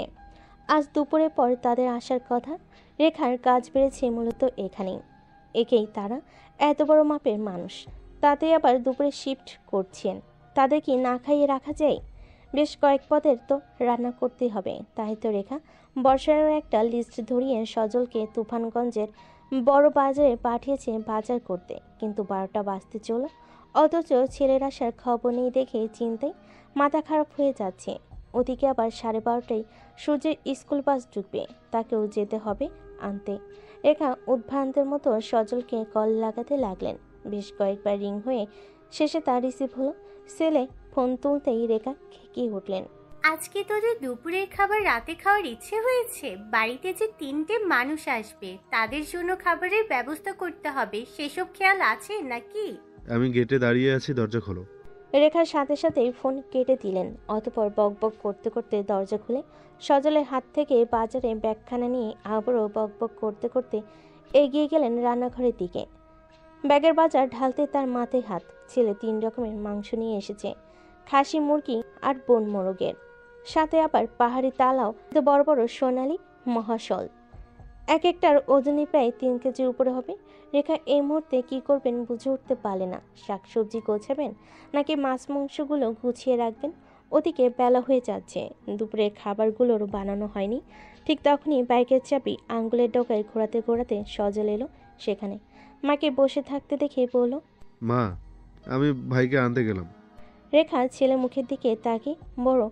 আজ দুপুরের পর তাদের আসার কথা। রেখার কাজ বেড়েছে মূলত এখানেই। একেই তারা এত বড় মাপের মানুষ, তাতে আবার দুপুরে শিফট করছেন। তাদের কি না খাইয়ে রাখা যায়? বেশ কয়েক পদের তো রান্না করতে হবে। তাই তো রেখা বর্ষার একটা লিস্ট ধরিয়ে সজলকে তুফানগঞ্জের বড় বাজারে পাঠিয়েছে বাজার করতে। কিন্তু 12টা বাজতে চলো, অথচ ছেলের আসার খবর নেই দেখে চিন্তায় মাথা খারাপ হয়ে যাচ্ছে। ওদিকে আবার 12:30টায় সূর্যের স্কুল বাস ঢুকবে, তাকেও যেতে হবে আনতে। রেখা উদ্ভ্রান্তের মতো সজলকে কল লাগাতে লাগলেন। বেশ কয়েকবার রিং হয়ে শেষে তার রিসিভ হলো। সেলে ফোন তুলতেই রেখা খেকিয়ে উঠলেন, আজকে তোদের দুপুরের খাবার রাতে খাওয়ার ইচ্ছে হয়েছে? বাড়িতে যে 3টে মানুষ আসবে, তাদের জন্য খাবারের ব্যবস্থা করতে হবে, সেসব খেয়াল আছে নাকি? আমি গেটে দাঁড়িয়ে আছি, দরজা খোলো। রেখার সাথে সাথেই ফোন কেটে দিলেন। অতঃপর বক বক করতে করতে দরজা খুলে সজলের হাত থেকে বাজারে ব্যাগখানা নিয়ে আবারও বক বক করতে করতে এগিয়ে গেলেন রান্নাঘরের দিকে। ব্যাগের বাজার ঢালতে তার মাথায় হাত। ছেলে 3 রকমের মাংস নিয়ে এসেছে, খাসি, মুরগি আর বন মোরগের, সাথে আবার পাহাড়ি তালাও, বড় বড় সোনালি মহাশল। এক একটার ওজনই প্রায় 3 কেজির উপরে হবে। রেখা এই মুহূর্তে কি করবেন বুঝে উঠতে পারলে না। শাকসবজি গোছাবেন নাকি মাছ মাংসগুলো গুছিয়ে রাখবেন? ওদিকে বেলা হয়ে যাচ্ছে, দুপুরের খাবারগুলোর বানানো হয়নি। ঠিক তখনই বাইকের চাবি আঙ্গুলের ডগায় ঘোরাতে ঘোরাতে সজল এলো সেখানে। মাকে বসে থাকতে দেখে বলল, মা, আমি ভাইকে আনতে গেলাম। রেখা ছেলে মুখের দিকে তাকিয়ে বড়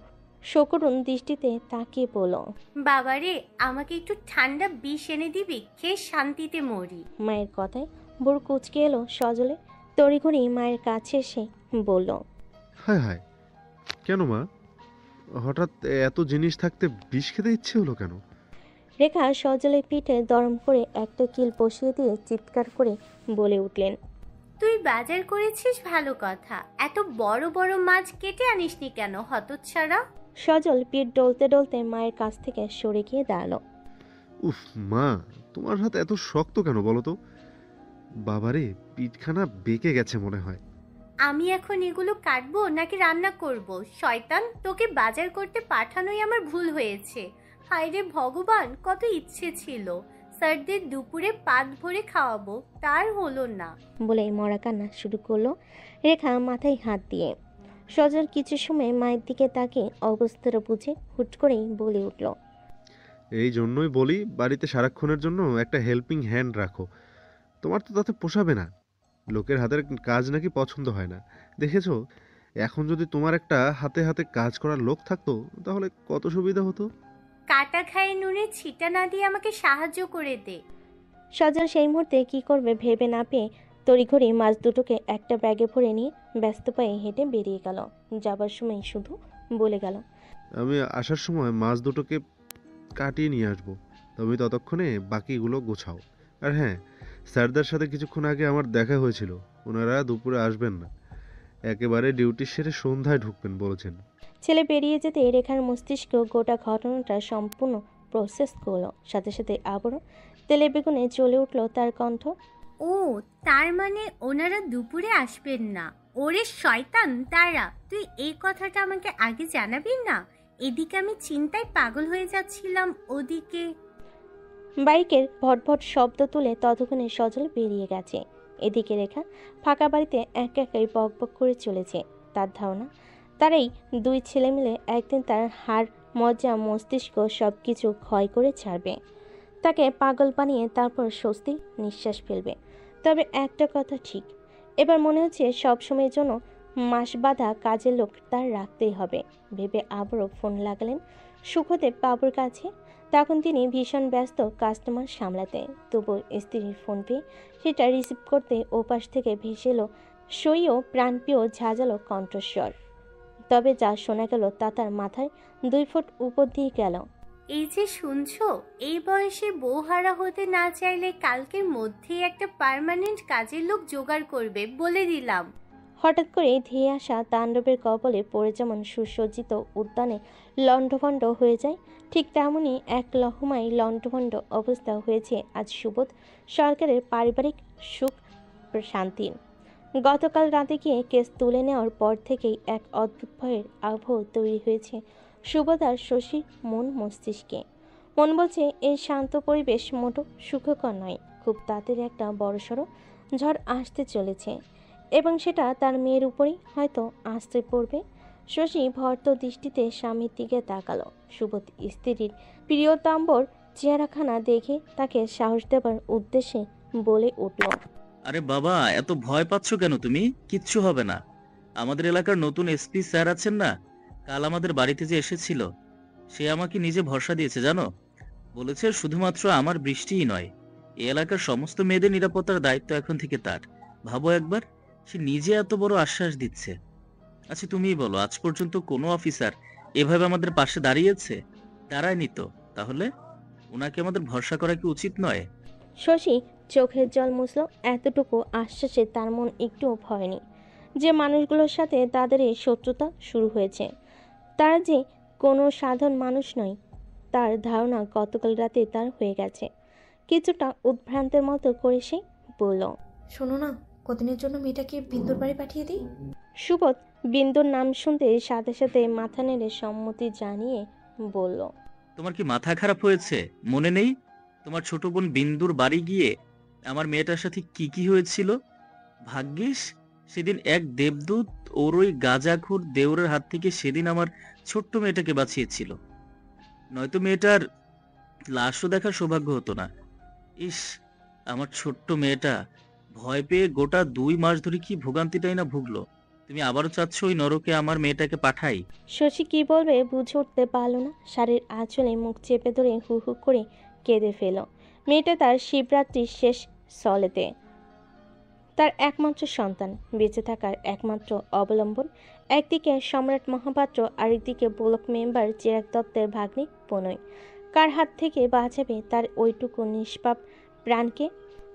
সকরুণ দৃষ্টিতে তাকিয়ে বলল, বাবারে, আমাকে একটু ঠান্ডা বিষ এনে দিবি, খেয়ে শান্তিতে মরি। মায়ের কথায় বড় কুচকে এলো সজলে। তড়িঘড়ি মায়ের কাছে এসে বলল, হায় হায়, কেন মা? হঠাৎ এত জিনিস থাকতে বিষ খেতে ইচ্ছে হলো কেন? রেখা সজলের পিঠে দরম করে একটা কিল বসিয়ে দিয়ে চিৎকার করে বলে উঠলেন, তুই বাজার করেছিস ভালো কথা, এত বড় বড় মাছ কেটে আনিসনি কেন হতচ্ছাড়া? সজল পিঠ ডলতে ডলতে মায়ের কাছ থেকে সরে গিয়ে দাঁড়ালো। উফ মা, তোমার হাত এত শক্ত কেন বলো তো? বাবারে, পিঠখানা বেঁকে গেছে মনে হয়। আমি এখন এগুলো কাটবো নাকি রান্না করব? শয়তান, তোকে বাজার করতে পাঠানোই আমার ভুল হয়েছে। হায় রে ভগবান, কত ইচ্ছে ছিল স্যারদের দুপুরে পাত ভরে খাওয়াবো, তার হলো না। বলে মরা কান্না শুরু করলো রেখা মাথায় হাত দিয়ে। সজল কিছু সময় মায়ের দিকে তাকিয়ে অবস্থাটা বুঝে হুট করেই বলে উঠল, এই জন্যই বলি বাড়িতে সারাক্ষণের জন্য একটা হেল্পিং হ্যান্ড রাখো। তোমার তো তাতে পোষাবে না। লোকের হাতের কাজ নাকি পছন্দ হয় না, দেখেছো? এখন যদি তোমার একটা হাতে হাতে কাজ করার লোক থাকতো তাহলে কত সুবিধা হতো। কাটা খায়ে নুনে ছিটা না দিয়ে আমাকে সাহায্য করে দে। সজল সেই মুহূর্তে কি করবে ভেবে না পেয়ে তড়িঘড়ি মাছ দুটোকে একটা ব্যাগে ভরে নিয়ে ব্যস্ত পায়ে হেঁটে বেরিয়ে গেল। যাবার সময় শুধু বলে গেল, আমি আসার সময় মাছ দুটোকে কাটিয়ে নিয়ে আসবো, তুমি ততক্ষণে বাকিগুলো গোছাও। আর হ্যাঁ, স্যারদের সাথে কিছুক্ষণ আগে আমার দেখা হয়েছিল, ওনারা দুপুরে আসবেন না, একেবারে ডিউটি সেরে সন্ধ্যায় ঢুকবেন বলেছেন। ছেলে বেরিয়ে যেতে রেখার মস্তিষ্ক গোটা ঘটনাটা সম্পূর্ণ প্রসেস করলো। সাথে সাথে আবারও তেলে বেগুনে জ্বলে উঠল তার কণ্ঠ। ও তার মানে ওনারা দুপুরে আসবেন না? ওরে শয়তান তারা, তুই এই কথাটা আমাকে আগে জানাবি না? এদিকে আমি চিন্তায় পাগল হয়ে যাচ্ছিলাম, ওদিকে বাইকের ভটভট শব্দ তুলে ততক্ষণে সজল বেরিয়ে গেছে। এদিকে রেখা ফাঁকা বাড়িতে একা একাই বক বক করে চলেছে। তার ধারণা তার এই দুই ছেলে মিলে একদিন তার হাড় মজ্জা মস্তিষ্ক সব কিছু ক্ষয় করে ছাড়বে, তাকে পাগল বানিয়ে তারপর স্বস্তি নিঃশ্বাস ফেলবে। তবে একটা কথা ঠিক, এবার মনে হচ্ছে সবসময়ের জন্য মাস বাঁধা কাজের লোক তার রাখতেই হবে ভেবে আবারও ফোন লাগালেন সুখদেব বাবুর কাছে। তখন তিনি ভীষণ ব্যস্ত কাস্টমার সামলাতে। তবু স্ত্রীর ফোন পেয়ে সেটা রিসিভ করতে ওপাশ থেকে ভেসে এলো সইও প্রাণপ্রিয় ঝাঁঝালো কণ্ঠস্বর। তবে যা শোনা গেল তা তার মাথায় 2 ফুট উপর দিয়ে গেল। এই যে শুনছো, এই বয়সে বউহারা হতে না চাইলে কালকের মধ্যেই একটা পার্মানেন্ট কাজের লোক জোগাড় করবে বলে দিলাম। হঠাৎ করে ধেয়ে আসা তাণ্ডবের কবলে পড়ে যেমন সুসজ্জিত উদ্যানে লণ্ডভণ্ড হয়ে যায়, ঠিক তেমনই এক লহমায় লণ্ডভণ্ড অবস্থা হয়েছে আজ সুবোধ সরকারের পারিবারিক সুখ শান্তির। গতকাল রাতে গিয়ে কেস তুলে নেওয়ার পর থেকেই এক অদ্ভুত ভয়ের আবহ তৈরি হয়েছে সুবোধ আর শশীর মন মস্তিষ্কে। মন বলছে এই শান্ত পরিবেশ মোটো সুখকর নয়, খুব তাড়াতাড়ি একটা বড়সড় ঝড় আসতে চলেছে এবং সেটা তার মেয়ের উপরেই হয়তো আসতে পড়বে। শশী ভর্ত দৃষ্টিতে স্বামীর দিকে তাকালো। সুবোধ স্ত্রীর প্রিয়তম্বর চেহারাখানা দেখে তাকে সাহস দেবার উদ্দেশ্যে বলে উঠল, আরে বাবা, এত ভয় পাচ্ছ কেন তুমি? কিচ্ছু হবে না। আমাদের এলাকার নতুন এসপি স্যার আছেন না, কাল আমাদের বাড়িতে যে এসেছিল, সে আমাকে নিজে ভরসা দিয়েছে জানো। বলেছে শুধুমাত্র আমার বৃষ্টিই নয়, এই এলাকার সমস্ত মেয়েদের নিরাপত্তার দায়িত্ব এখন থেকে তার। ভাবো একবার, সে নিজে এত বড় আশ্বাস দিচ্ছে। আচ্ছা তুমিই বলো, আজ পর্যন্ত কোনো অফিসার এভাবে আমাদের পাশে দাঁড়িয়েছে? দাঁড়ায়নি তো, তাহলে ওনাকে আমাদের ভরসা করা কি উচিত নয়? শশী চোখের জল মুছল। এতটুকু আশ্বাসে তার মন একটুও ভয় নেই। যে মানুষগুলোর সাথে তাদের এই শত্রুতা শুরু হয়েছে তারা যে কোনো সাধারণ মানুষ নয়, তার ধারণা গতকাল রাতে তার হয়ে গেছে। কিছুটা উদ্ভ্রান্তের মতো করে সে বলল, শোনো না, কদিনের জন্য মেয়েটাকে বিন্দুর বাড়ি পাঠিয়ে দিই। সুবোধ বিন্দুর নাম শুনতে সাথে সাথে মাথা নেড়ে সম্মতি জানিয়ে বলল, তোমার কি মাথা খারাপ হয়েছে? মনে নেই তোমার ছোট বোন বিন্দুর বাড়ি গিয়ে আমার মেয়েটার সাথে কি কি হয়েছিল? ভাগ্যিস সেদিন এক দেবদূত ওর ওই গাঁজাখোর দেওরের হাত থেকে সেদিন আমার ছোট্ট মেয়েটাকে বাঁচিয়েছিল, নয়তো মেয়েটার লাশও দেখার সৌভাগ্য হতো না। ইস, আমার ছোট্ট মেয়েটা ভয় পেয়ে গোটা 2 মাস ধরে কি ভোগান্তিটাই না ভুগলো। তুমি আবারও চাচ্ছ ওই নরকে আমার মেয়েটাকে পাঠাই? শশী কি বলবে বুঝে উঠতে পারল না। শাড়ির আঁচলে মুখ চেপে ধরে হু হু করে কেঁদে ফেল। মেয়েটা তার শিবরাত্রির শেষ সলেতে, তার একমাত্র সন্তান, বেঁচে থাকার একমাত্র অবলম্বন। একদিকে সম্রাট মহাপাত্র, আরেকদিকে ব্লক মেম্বার চিরাগ দত্তের ভাগ্নি প্রণয়। কার হাত থেকে বাঁচাবে তার ওইটুকু নিষ্পাপ প্রাণকে?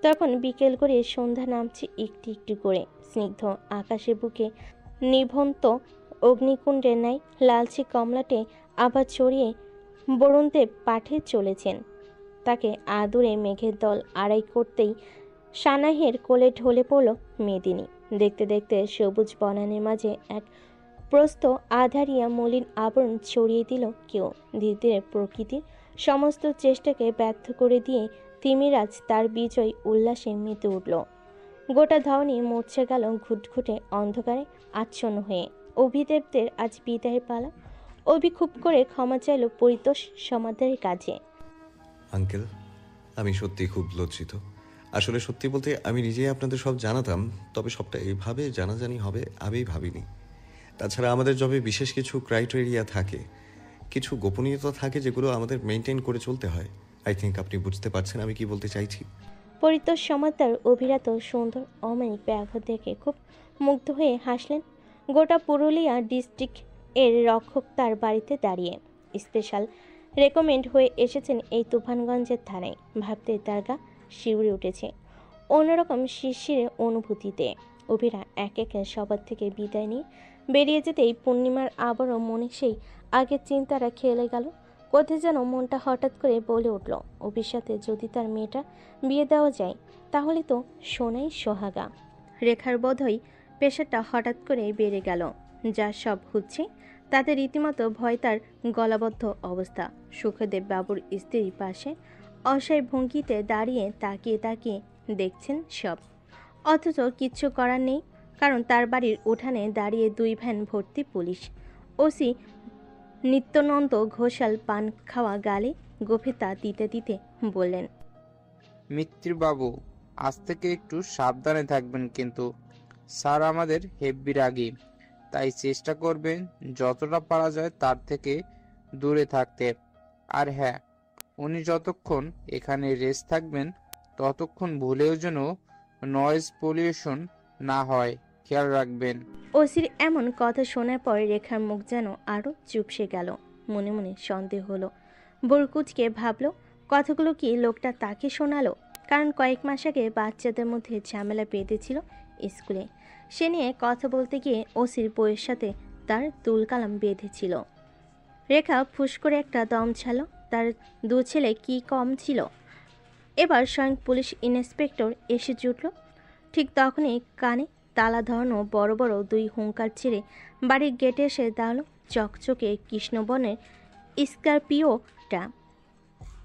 তখন বিকেল করে সন্ধ্যা নামছে একটু একটু করে। স্নিগ্ধ আকাশের বুকে নিভন্ত অগ্নিকুণ্ডের ন্যায় লালচে কমলাটে আবার ছড়িয়ে বরুণদেব পাঠে চলেছেন। তাকে আদুরে মেঘের দল আড়াই করতেই সানাহের কোলে ঢলে পড়ল মেদিনী। দেখতে দেখতে সবুজ বনানের মাঝে এক প্রস্থ আধারিয়া মলিন আবরণ ছড়িয়ে দিল কেউ। ধীরে ধীরে প্রকৃতির সমস্ত চেষ্টাকে ব্যর্থ করে দিয়ে তিমিরাজ তার বিজয় উল্লাসে মেতে উঠল। গোটা ধরনী মরছে গেল ঘুটঘুটে অন্ধকারে আচ্ছন্ন হয়ে। অভিদেবদের আজ বিদায়ের পালা। অভি খুব করে ক্ষমা চাইল পরিতোষ সমাধানের কাজে। আঙ্কেল, আমি সত্যি খুব লজ্জিত। আসলে সত্যি বলতে আমি নিজেই আপনাদের সব জানাতাম, তবে সবটা এভাবে জানাজানি হবে আমি ভাবিনি। তাছাড়া আমাদের জবে বিশেষ কিছু ক্রাইটেরিয়া থাকে, কিছু গোপনীয়তা থাকে যেগুলো আমাদের মেনটেন করে চলতে হয়। আই থিঙ্ক আপনি বুঝতে পারছেন আমি কি বলতে চাইছি। পরিতোষ সমাদার অভিরাত সুন্দর অমায়িক ব্যবহার দেখে খুব মুগ্ধ হয়ে হাসলেন। গোটা পুরুলিয়া ডিস্ট্রিক্ট এর রক্ষক তার বাড়িতে দাঁড়িয়ে স্পেশাল রেকমেন্ড হয়ে এসেছেন এই তুফানগঞ্জের থানায়। ভাবতে তার গা শিউরে উঠেছে অন্যরকম শিরশিরে অনুভূতিতে। অভিরা এক এক সবার থেকে বিদায় নিয়ে বেরিয়ে যেতেই পূর্ণিমার আবারও মনে সেই আগের চিন্তাটা খেলে গেল। কোথায় যেন মনটা হঠাৎ করে বলে উঠল, অভির সাথে যদি তার মেয়েটা বিয়ে দেওয়া যায় তাহলে তো সোনাই সোহাগা। রেখার বোধহয় প্রেশারটা হঠাৎ করে বেড়ে গেল। যা সব হচ্ছে তাতে রীতিমতো ভয় তার গলাবদ্ধ অবস্থা। সুখদেব বাবুর স্ত্রীর পাশে অসহায় ভঙ্গিতে দাঁড়িয়ে তাকিয়ে তাকিয়ে দেখছেন সব, অথচ কিচ্ছু করার নেই, কারণ তার বাড়ির উঠানে দাঁড়িয়ে 2 ভ্যান ভর্তি পুলিশ। ওসি নিত্যানন্দ ঘোষাল পান খাওয়া গালে গভীরতা দিতে দিতে বললেন, মিত্রবাবু, আজ থেকে একটু সাবধানে থাকবেন, কিন্তু স্যার আমাদের হেব্বি রাগী, তাই চেষ্টা করবেন যতটা পারা যায় তার থেকে দূরে থাকতে। আর হ্যাঁ, উনি যতক্ষণ এখানে রেস্ট থাকবেন ততক্ষণ ভুলেও যেন নয়েজ পলিউশন না হয়, খেয়াল রাখবেন। ওসির এমন কথা শোনার পর রেখার মুখ যেন আরো চুপসে গেল। মনে মনে সন্দেহ হলো। বরকুচকে ভাবলো কথাগুলো কি লোকটা তাকে শোনালো, কারণ কয়েক মাস আগে বাচ্চাদের মধ্যে ঝামেলা বেঁধেছিল স্কুলে। সে নিয়ে কথা বলতে গিয়ে ওসির বইয়ের সাথে তার তুলকালাম বেঁধেছিল। রেখা ফুস করে একটা দম ছাড়ল। তার 2 ছেলে কি কম ছিল। এবার স্বয়ং পুলিশ ইন্সপেক্টর এসে জুটল। ঠিক তখনই কানে তালা ধরানো বড় বড় 2 হুঙ্কার ছেড়ে বাড়ির গেটে এসে দাঁড়ালো চকচকে কৃষ্ণবর্ণের স্করপিওটা।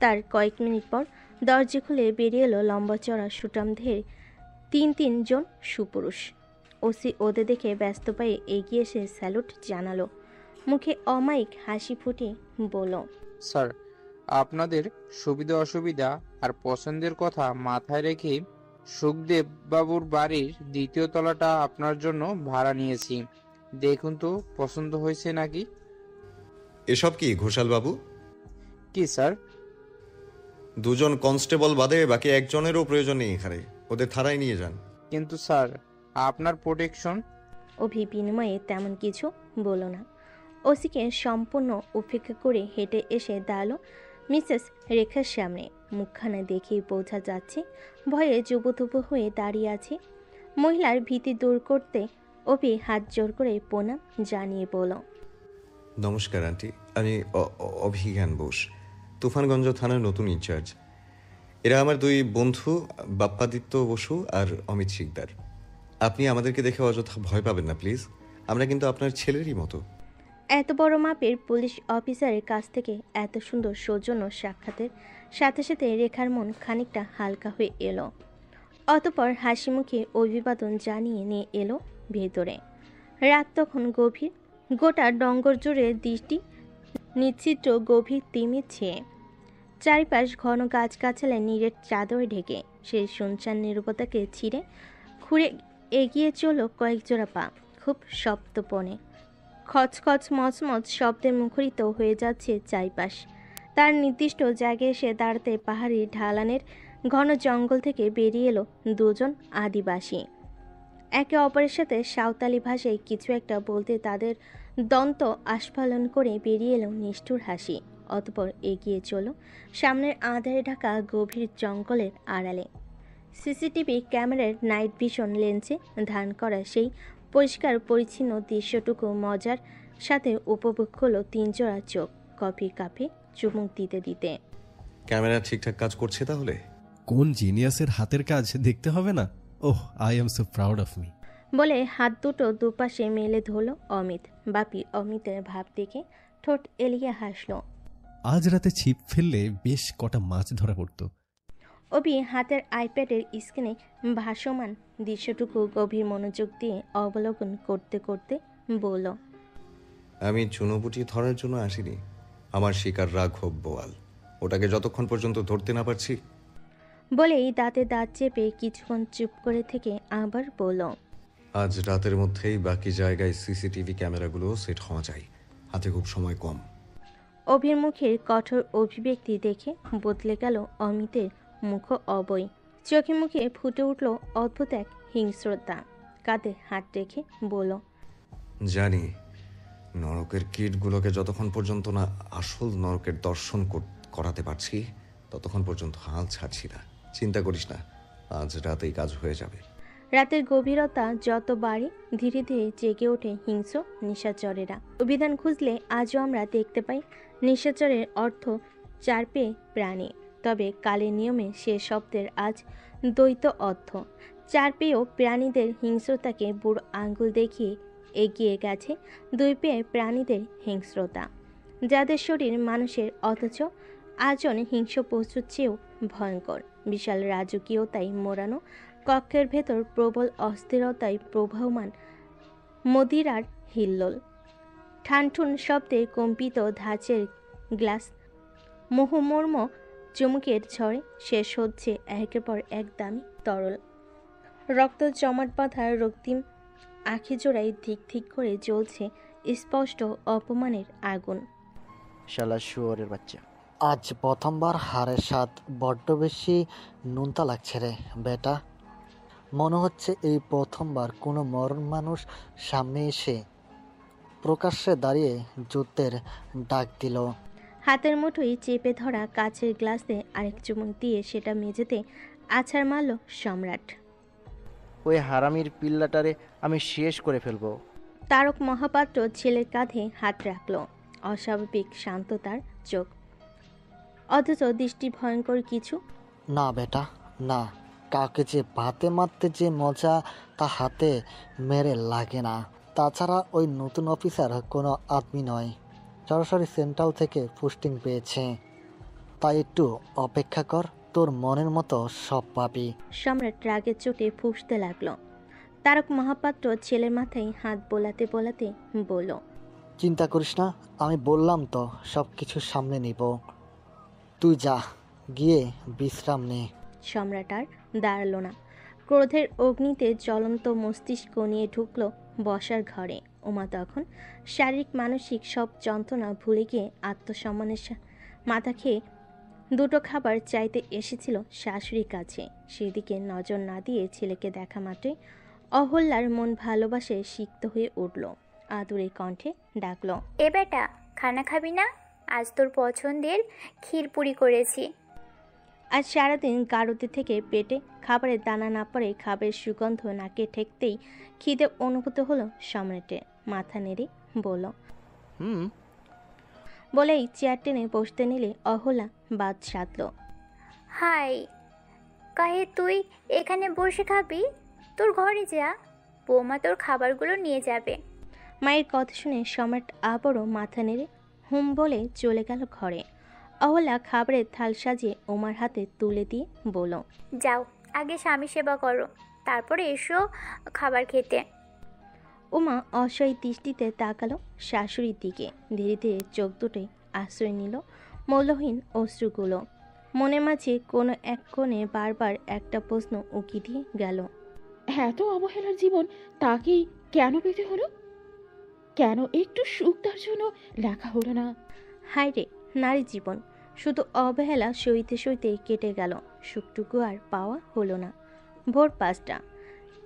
তার কয়েক মিনিট পর দরজা খুলে বেরিয়ে এলো লম্বা চড়া সুটামদের 3 জন সুপুরুষ। ওসি ওদের দেখে ব্যস্ত পায়ে এগিয়ে এসে স্যালুট জানালো। মুখে অমায়িক হাসি ফুটে বলল, স্যার, আপনাদের সুবিধা অসুবিধা আর পছন্দের কথা মাথায় রেখে সুখদেব বাবুর বাড়ির 2য় তলাটা আপনার জন্য ভাড়া নিয়েছি। দেখুন তো পছন্দ হয়েছে নাকি। এসব কি ঘোষাল বাবু? কি স্যার? 2 জন কনস্টেবল বাদে বাকি একজনেরও প্রয়োজন নেই এখানে, ওদের থানায় নিয়ে যান। কিন্তু স্যার, আপনার প্রোটেকশন। অভি বিনিময়ে তেমন কিছু বলল না। ওসিকে সম্পূর্ণ উপেক্ষা করে হেঁটে এসে দাঁড়ালো মিসেস রেখার সামনে। মুখখানা দেখেই বোঝা যাচ্ছে ভয়ে জুবুথুবু হয়ে দাঁড়িয়ে আছে। মহিলার ভীতি দূর করতে অভি হাত জোর করে প্রণাম জানিয়ে বলল, নমস্কার আন্টি, আমি অভিজ্ঞান বোস, তুফানগঞ্জ থানার নতুন ইনচার্জ। এরা আমার 2 বন্ধু, বাপ্পাদিত্য বসু আর অমিত শিকদার। আপনি আমাদেরকে দেখে অযথা ভয় পাবেন না প্লিজ, আমরা কিন্তু আপনার ছেলেরই মতো। এত বড় মাপের পুলিশ অফিসারের কাছ থেকে এত সুন্দর সৌজন্য সাক্ষাতের সাথে সাথে রেখার মন খানিকটা হালকা হয়ে এলো। অতপর হাসি মুখে অভিবাদন জানিয়ে নিয়ে এলো ভেতরে। রাত তখন গভীর। গোটা ডঙ্গর জুড়ে দৃষ্টি নিশ্চিত্র গভীর তিমির ছেয়ে। চারিপাশ ঘন গাছগাছালায় নীরের চাদর ঢেকে। সেই শুনশান নীরবতাকে ছিঁড়ে খুঁড়ে এগিয়ে চলল কয়েক জোড়া পা, খুব শব্দপণে। খচখচ মচমচ শব্দে মুখরিত হয়ে যাচ্ছে চারিপাশ। তার নির্দিষ্ট জায়গায় এসে দাঁড়াতে পাহাড়ি ঢালানের ঘন জঙ্গল থেকে বেরিয়ে এলো 2 জন আদিবাসী। একে অপরের সাথে সাঁওতালি ভাষায় কিছু একটা বলতে তাদের দন্ত আস্ফালন করে বেরিয়ে এলো নিষ্ঠুর হাসি। অতপর এগিয়ে চলো সামনের আঁধারে ঢাকা গভীর জঙ্গলের আড়ালে। সিসিটিভি ক্যামেরার নাইট ভিশন লেন্সে ধারণ করা সেই পরিষ্কার পরিচ্ছন্ন দৃশ্যটুকু মজার সাথে উপভোগ হলো 3 জোড়া চোখ কফির কাপে চুমুক দিতে দিতে। ক্যামেরা ঠিকঠাক কাজ করছে তাহলে? কোন জিনিয়াসের হাতের কাজ দেখতে হবে না? Oh, I am so proud of me বলে হাত দুটো দুপাশে মেলে ধরল অমিত। বাপি অমিতের ভাব দেখে ঠোঁট এলিয়ে হাসল। আজ রাতে ছিপ ফেললে বেশ কটা মাছ ধরা পড়তো। অভি হাতের আইপ্যাডের স্ক্রিনে ভাসমান দৃশ্যটুকু গভীর মনোযোগ দিয়ে অবলোকন করতে করতে বলল, আমি চুনোপুটি ধরার জন্য আসিনি, আমার শিকার রাঘব বোয়াল। ওটাকে যতক্ষণ পর্যন্ত ধরতে না পারছি। বলেই দাঁতে দাঁত চেপে কিছুক্ষণ চুপ করে থেকে আবার বলল, আজ রাতের মধ্যেই বাকি জায়গায় সিসিটিভি ক্যামেরাগুলো সেট হওয়া যায়, হাতে খুব সময় কম। অভির মুখের কঠোর অভিব্যক্তি দেখে বদলে গেল অমিতের মুখ অবয়। চোখে মুখে ফুটে উঠল অদ্ভুত এক হিংস্রতা। কাঁধে হাত রেখে বলল, জানি নরকের কীটগুলোকে যতক্ষণ পর্যন্ত না আসল নরকের দর্শন করাতে পারছি ততক্ষণ পর্যন্ত হাল ছাড়ছি না। চিন্তা করিস না, আজ রাতেই কাজ হয়ে যাবে। রাতের গভীরতা যত বাড়ে ধীরে ধীরে জেগে ওঠে হিংস্র নিশাচরেরা। অভিধান খুঁজলে আজও আমরা দেখতে পাই নিশাচরের অর্থ চার পেয়ে প্রাণী। তবে কালের নিয়মে সে শব্দের আজ দ্বৈত অর্থ। চার পেয়েও প্রাণীদের হিংস্রতাকে বুড়ো আঙ্গুল দেখিয়ে এগিয়ে গেছে দুই পেয়ে প্রাণীদের হিংস্রতা, যাদের শরীর মানুষের অথচ আজন হিংস্র পশুর চেয়েও ভয়ঙ্কর। বিশাল রাজকীয়তায় মোড়ানো কক্ষের ভেতর প্রবল অস্থিরতায় প্রবাহমান মদিরার হিল্লোল। ঠানঠুন শব্দে কম্পিত ধাঁচের গ্লাস মুহুর্মুহু চুমুকের ঝড়ে শেষ হচ্ছে একের পর এক দামি তরল। রক্ত জমাট বাঁধা রক্তিম আখি জোড়ায় ধিক ধিক করে জ্বলছে স্পষ্ট অপমানের আগুন। শালা শুয়োরের বাচ্চা, আজ প্রথমবার হারের স্বাদ বড্ড বেশি নুনতা লাগছে রে বেটা। মনে হচ্ছে এই প্রথমবার কোনো মরণ মানুষ সামনে এসে প্রকাশ্যে দাঁড়িয়ে যুদ্ধের ডাক দিল। হাতের মুঠোয় চেপে ধরা কাচের গ্লাসে আরেক চুমুক দিয়ে সেটা মেঝেতে আছাড় মারল সম্রাট। ওই হারামির পিল্লাটারে আমি শেষ করে ফেলবো। তারক মহাপাত্র ছেলের কাঁধে হাত রাখল। অস্বাভাবিক শান্ত তার চোখ, অথচ দৃষ্টি ভয়ঙ্কর কিছু। না বেটা না, কাউকে যে ভাতে মারতে যে মজা তা হাতে মেরে লাগে না। তাছাড়া ওই নতুন অফিসার কোনো আদমি নয়, সরাসরি সেন্ট্রাল থেকে পোস্টিং পেয়েছে। তাই একটু অপেক্ষা কর, তোর মনের মতো সব পাবি। সম্রাট রাগের চোটে ফুঁসতে লাগলো। তারক মহাপাত্র ছেলের মাথায় হাত বোলাতে বোলাতে বলল, চিন্তা করিস না, আমি বললাম তো সব কিছু সামনে নিব। তুই যা গিয়ে বিশ্রাম নে। সম্রাট আর দাঁড়াল না। ক্রোধের অগ্নিতে জ্বলন্ত মস্তিষ্ক নিয়ে ঢুকল বসার ঘরে। উমা তখন শারীরিক মানসিক সব যন্ত্রণা ভুলে গিয়ে আত্মসম্মানের মাথা খেয়ে দুটো খাবার চাইতে এসেছিল শাশুড়ির কাছে। সেদিকে নজর না দিয়ে ছেলেকে দেখা মাত্রই অহল্যার মন ভালোবাসে সিক্ত হয়ে উঠল। আদুরে কণ্ঠে ডাকল, এ বেটা, খানা খাবি না? আজ তোর পছন্দের ক্ষীরপুরি করেছি। আজ সারাদিন গাড়ুতে থেকে পেটে খাবারের দানা না পড়ে খাবারের সুগন্ধ নাকে ঠেকতেই খিদে অনুভূত হলো সম্রাটের। মাথা নেড়ে বলল, বলেই চেয়ার টেনে বসতে নিলে অহলা বাদ সাধল। হাই, কাহে তুই এখানে বসে খাবি? তোর ঘরে যা, বৌমা তোর খাবারগুলো নিয়ে যাবে। মায়ের কথা শুনে সম্রাট আবারও মাথা নেড়ে হুম বলে চলে গেল ঘরে। অহলা খাবারের থাল সাজিয়ে ওমার হাতে তুলে দিয়ে বলল, যাও, আগে স্বামী সেবা করো, তারপরে এসো খাবার খেতে। উমা অসহায় দৃষ্টিতে তাকালো শাশুড়ির দিকে। ধীরে ধীরে চোখ দুটোই আশ্রয় নিল মৌলহীন অশ্রুগুলো। মনের মাঝে কোনো এক কোণে বারবার একটা প্রশ্ন উকি দিয়ে গেল, এত অবহেলার জীবন তাকেই কেন পেতে হলো? কেন একটু সুখ তার জন্য লেখা হলো না? হায় রে, নারী জীবন শুধু অবহেলা সইতে সইতে কেটে গেল, সুখটুকু আর পাওয়া হলো না। ভোর 5টা।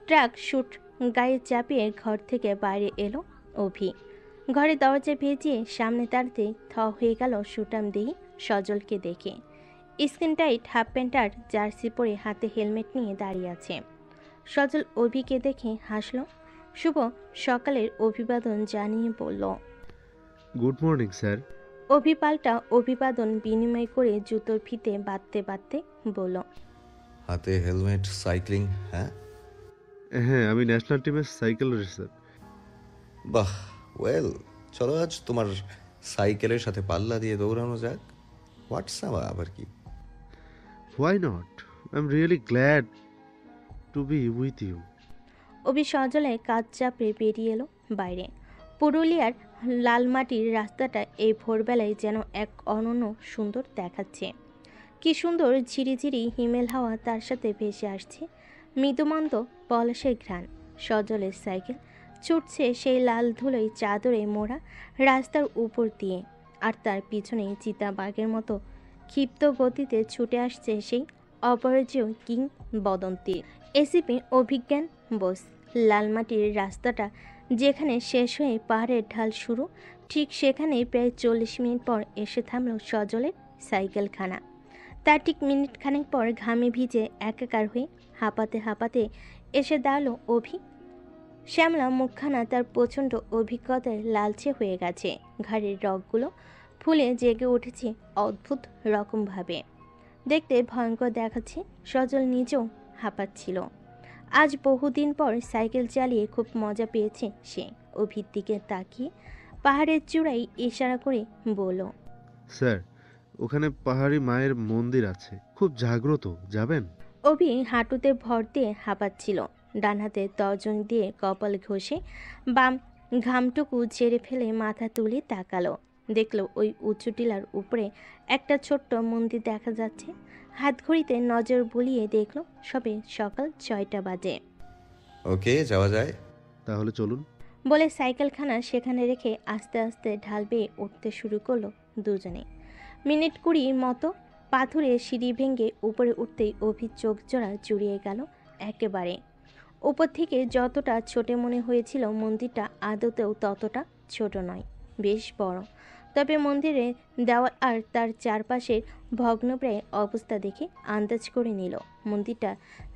ট্রাক শুট গায়ে চাপিয়ে ঘর থেকে বাইরে এলো অভি। ঘরে দরজা ভেজিয়ে সামনে দাঁড়াতে থ হয়ে গেল সুটাম দিয়ে সজলকে দেখে। স্কিন টাইট হাফ প্যান্ট আর জার্সি পরে হাতে হেলমেট নিয়ে দাঁড়িয়ে আছে। সজল অভিকে দেখে হাসল। শুভ সকালের অভিবাদন জানিয়ে বলল, গুড মর্নিং স্যার। অভি পাল্টা অভিবাদন বিনিময় করে জুতোর ফিতে বাঁধতে বাঁধতে বলল, হাতে হেলমেট, সাইক্লিং? হ্যাঁ, আমি ন্যাশনাল টিমের সাইকেল রেসার। বাহ, ওয়েল, চলো আজ তোমার সাইকেলের সাথে পাল্লা দিয়ে দৌড়ানো যাক। হোয়াটসঅ্যাপ আবার কি? Why not, I am really glad to be with you. Abhi সজলে কাজ চাপড়ে বেরিয়ে এলো বাইরে। পুরুলিয়ার লাল মাটির রাস্তাটা এই ভোরবেলায় যেন এক অনন্য সুন্দর দেখাচ্ছে। কি সুন্দর ঝিরিঝিরি হিমেল হাওয়া, তার সাথে ভেসে আসছে মৃদুমন্দ পলাশের ঘ্রাণ। সজলের সাইকেল ছুটছে সেই লাল ধুলোয় চাদরে মোড়া রাস্তার উপর দিয়ে, আর তার পিছনে চিতাবাঘের মতো ক্ষিপ্ত গতিতে ছুটে আসছে সেই অপরাজেয় কিংবদন্তি এসিপি অভিজ্ঞান বোস। লালমাটির রাস্তাটা যেখানে শেষ হয়ে পাহাড়ের ঢাল শুরু, ঠিক সেখানেই প্রায় 40 মিনিট পর এসে থামল সজলের সাইকেলখানা। তার ঠিক মিনিট খানেক পর ঘামে ভিজে একাকার হয়ে হাঁপাতে হাঁপাতে এসে দাঁড়ালো অভি। শ্যামলা মুখখানা তার প্রচণ্ড অভিজ্ঞতায় লালচে হয়ে গেছে, ঘাড়ের রগগুলো ফুলে জেগে উঠেছে অদ্ভুত রকমভাবে। দেখতে ভয়ঙ্কর দেখাচ্ছে। সজল নিজেও হাঁপাচ্ছিল। আজ বহুদিন পর সাইকেল চালিয়ে খুব মজা পেয়েছে সে। অভির দিকে তাকিয়ে পাহাড়ের চূড়ায় ইশারা করে বলল, স্যার, ওখানে পাহাড়ি মায়ের মন্দির আছে, খুব জাগ্রত, যাবেন? অভি হাঁটুতে ভর দিয়ে হাঁপাচ্ছিল। ডান হাতে তর্জন দিয়ে কপাল ঘষে বাম ঘামটুকু ঝেড়ে ফেলে মাথা তুলে তাকালো। দেখলো ওই উঁচু টিলার উপরে একটা ছোট্ট মন্দির দেখা যাচ্ছে। হাত ঘড়িতে নজর বুলিয়ে দেখলো সবে সকাল 6টা বাজে। ওকে, যাওয়া যায়। তাহলে চলুন বলে সাইকেলখানা সেখানে রেখে আস্তে আস্তে ঢাল বেয়ে উঠতে শুরু করলো দুজনে। মিনিট 20 মতো পাথুরে সিঁড়ি ভেঙে উপরে উঠতেই অভির চোখ জোড়া জুড়িয়ে গেল একেবারে। উপর থেকে যতটা ছোট মনে হয়েছিল মন্দিরটা আদতেও ততটা ছোট নয়, বেশ বড়। তবে মন্দিরে দেওয়াল আর তার চারপাশের ভগ্নপ্রায় অবস্থা দেখে আন্দাজ করে নিল মন্দিরটা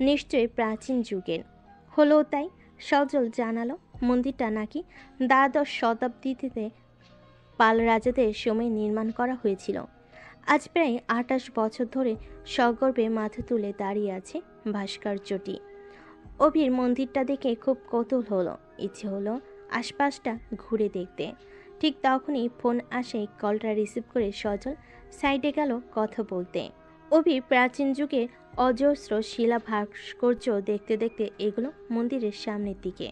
নিশ্চয়ই প্রাচীন যুগের। হলো তাই। সজল জানালো মন্দিরটা নাকি দ্বাদশ শতাব্দীতে পাল রাজাদের সময় নির্মাণ করা হয়েছিল। আজ প্রায় 28 বছর ধরে সগর্বে মাথা তুলে দাঁড়িয়ে আছে ভাস্কর্যটি। অভির মন্দিরটা দেখে খুব কৌতূহল হলো, ইচ্ছে হলো আশপাশটা ঘুরে দেখতে। ঠিক তখনই ফোন আসে। কলটা রিসিভ করে সজল সাইডে গেল কথা বলতে। অভি প্রাচীন যুগে অজস্র শিলা ভাস্কর্য দেখতে দেখতে এগুলো মন্দিরের সামনের দিকে।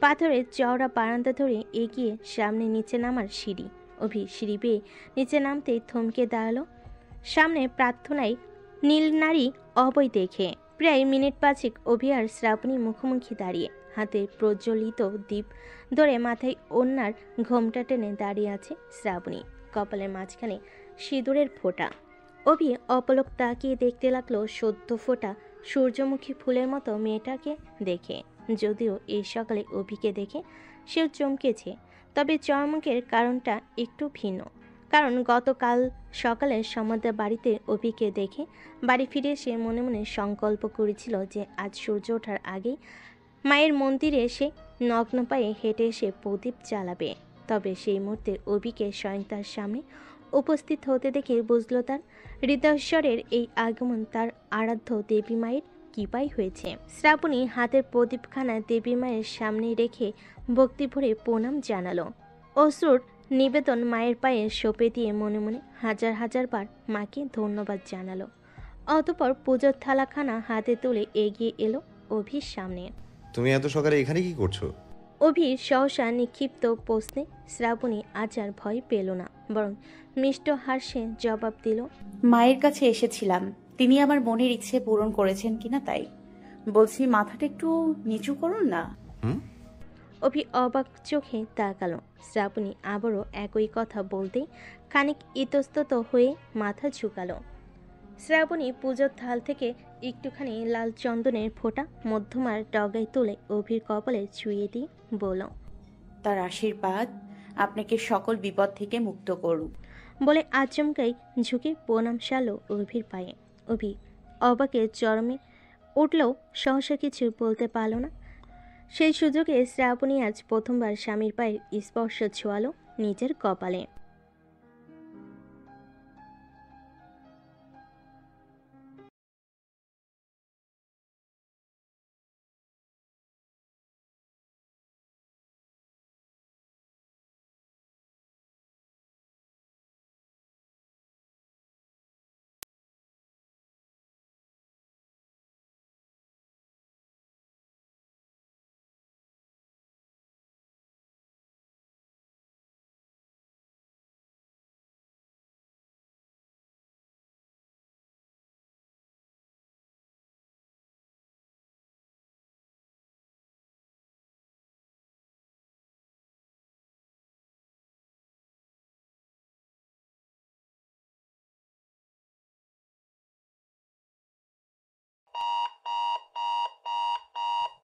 পাথরের চওড়া বারান্দা ধরে এগিয়ে সামনে নিচে নামার সিঁড়ি। অভি সিঁড়ি বেয়ে নিচে নামতেই থমকে দাঁড়ালো সামনে প্রার্থনায় নীলনারী অভয় দেখে। প্রায় মিনিট 5 অভি আর শ্রাবণী মুখোমুখি দাঁড়িয়ে, হাতে প্রজ্বলিত দ্বীপ ধরে মাথায় ওড়নার ঘোমটা টেনে দাঁড়িয়ে আছে শ্রাবণী, কপালের মাঝখানে সিঁদুরের ফোঁটা। অভি অপলক তাকিয়ে দেখতে লাগলো সদ্য ফোটা সূর্যমুখী ফুলের মতো মেয়েটাকে দেখে। যদিও এই সকালে অভিকে দেখে সেও চমকেছে, তবে চমকের কারণটা একটু ভিন্ন। কারণ গতকাল সকালে সমুদ্রের বাড়িতে অভিকে দেখে বাড়ি ফিরে এসে মনে মনে সংকল্প করেছিল যে আজ সূর্য ওঠার আগেই মায়ের মন্দিরে এসে নগ্ন পায়ে হেঁটে এসে প্রদীপ জ্বালাবে। তবে সেই মুহূর্তে অভিকে স্বয়ং তার সামনে উপস্থিত হতে দেখে বুঝল তার হৃদয়েশ্বরের এই আগমন তার আরাধ্য দেবী মায়ের কৃপাই হয়েছে। শ্রাবণী হাতের প্রদীপখানা দেবী মায়ের সামনে রেখে ভক্তি ভরে প্রণাম জানালো। অশ্রুর নিবেদন মায়ের পায়ে সঁপে দিয়ে মনে মনে হাজার হাজার বার মাকে ধন্যবাদ জানালো। অতঃপর পুজোর থালাখানা হাতে তুলে এগিয়ে এলো অভির সামনে। তুমি এত সকালে এখানে কি করছো? অভির সহসা নিক্ষিপ্ত প্রশ্নে শ্রাবণী আজ আর ভয় পেল না, বরং মিষ্ট হাস্যে জবাব দিল, মায়ের কাছে এসেছিলাম, তিনি আমার মনের ইচ্ছে পূরণ করেছেন কিনা তাই। বলছি মাথাটা একটু নিচু করুন না। অভি অবাক চোখে তাকালো। শ্রাবণী আবারও একই কথা বলতেই খানিক ইতস্তত হয়ে মাথা ঝুঁকালো। শ্রাবণী পুজোর থাল থেকে একটুখানি লাল চন্দনের ফোঁটা মধ্যমার ডগায় তুলে অভির কপালে ছুঁয়ে দিয়ে বলল, তার আশীর্বাদ আপনাকে সকল বিপদ থেকে মুক্ত করুক। বলে আচমকাই ঝুঁকে প্রণাম সারল অভির পায়ে। অভি অবাকের চরমে উঠলেও সহসা কিছু বলতে পারল না। সেই সুযোগে শ্রাবণী আজ প্রথমবার স্বামীর পায়ের স্পর্শ ছোঁয়ালো নিজের কপালে।